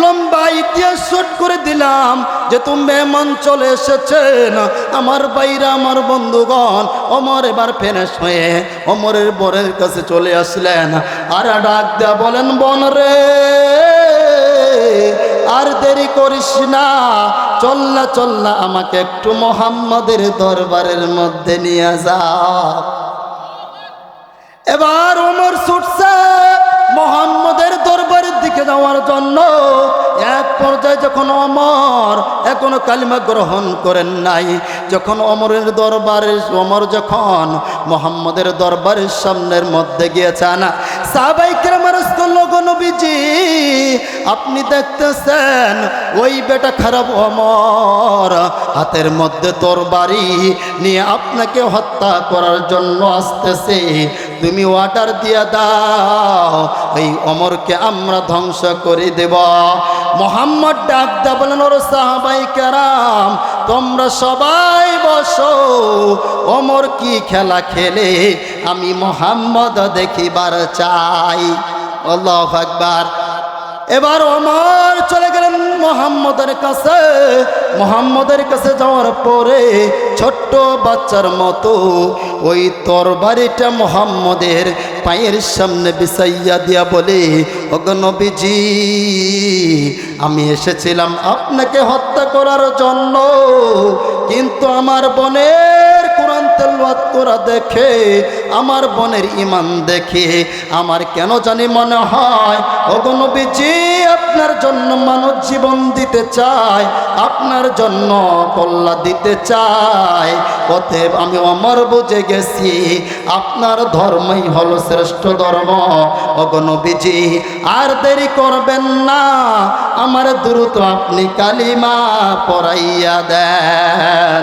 লম্বা ইতিহাস শর্ট করে দিলাম যে তুমি মেহমান চলে এসেছেন। আমার বাইরা আমার বন্ধুগণ, ওমর এবার ফেনেশ হয়ে ওমরের বোনের কাছে চলে আসলেন আর ডাক দেয়া বলেন, বোন রে আর দেরি করিস না, চল্লা চল্লা আমাকে একটু মুহাম্মাদের দরবারের মধ্যে নিয়ে যা। এবার ওমর ছুটছে মুহাম্মাদের দরবারের দিকে যাওয়ার জন্য। এক পর্যায়ে যখন ওমর এখনো কালিমা গ্রহণ করেন নাই, যখন ওমরের দরবারে ওমর যখন মুহাম্মাদের দরবারের সামনের মধ্যে গিয়েছেন, সাহাবায়ে কেরাম আরজ করলো, গো নবীজি আপনি দেখতেছেন ওই বেটা খারাপ ওমর হাতের মধ্যে তরবারি নিয়ে আপনাকে হত্যা করার জন্য আসতেছে, তুমি অর্ডার দিয়ে দাও এই ওমরকে আমরা ধ্বংস করে দেব। মুহাম্মদ ডাক দা বলেন, ওরে সাহাবায়ে কেরাম তোমরা সবাই বসো, ওমর কি খেলা খেলে আমি মুহাম্মদ দেখিবার চাই। আল্লাহু আকবার। এবার ওমর চলে গেলেন মুহাম্মদের কাছে। মুহাম্মদের কাছে যাওয়ার পরে ছোট্ট বাচ্চার মতো ওই তরবারিটা মুহাম্মদের পায়ের সামনে বিছাইয়া দিয়া বলে, ওগো নবীজি, আমি এসেছিলাম আপনাকে হত্যা করার জন্য, কিন্তু আমার বোনের কোরআন তেলাওয়াত করা দেখে, আমার বোনের ঈমান দেখে আমার কেন জানি মনে হয় ওগো নবীজি আপনার জন্য মানব জীবন দিতে চাই, আপনার জন্য কল্লা দিতে চাই। অতএব আমি ওমর বুঝে গেছি আপনার ধর্মই হলো শ্রেষ্ঠ ধর্ম। ওগো নবীজি আর দেরি করবেন না, আমার দ্রুত আপনি কালিমা পড়াইয়া দেন।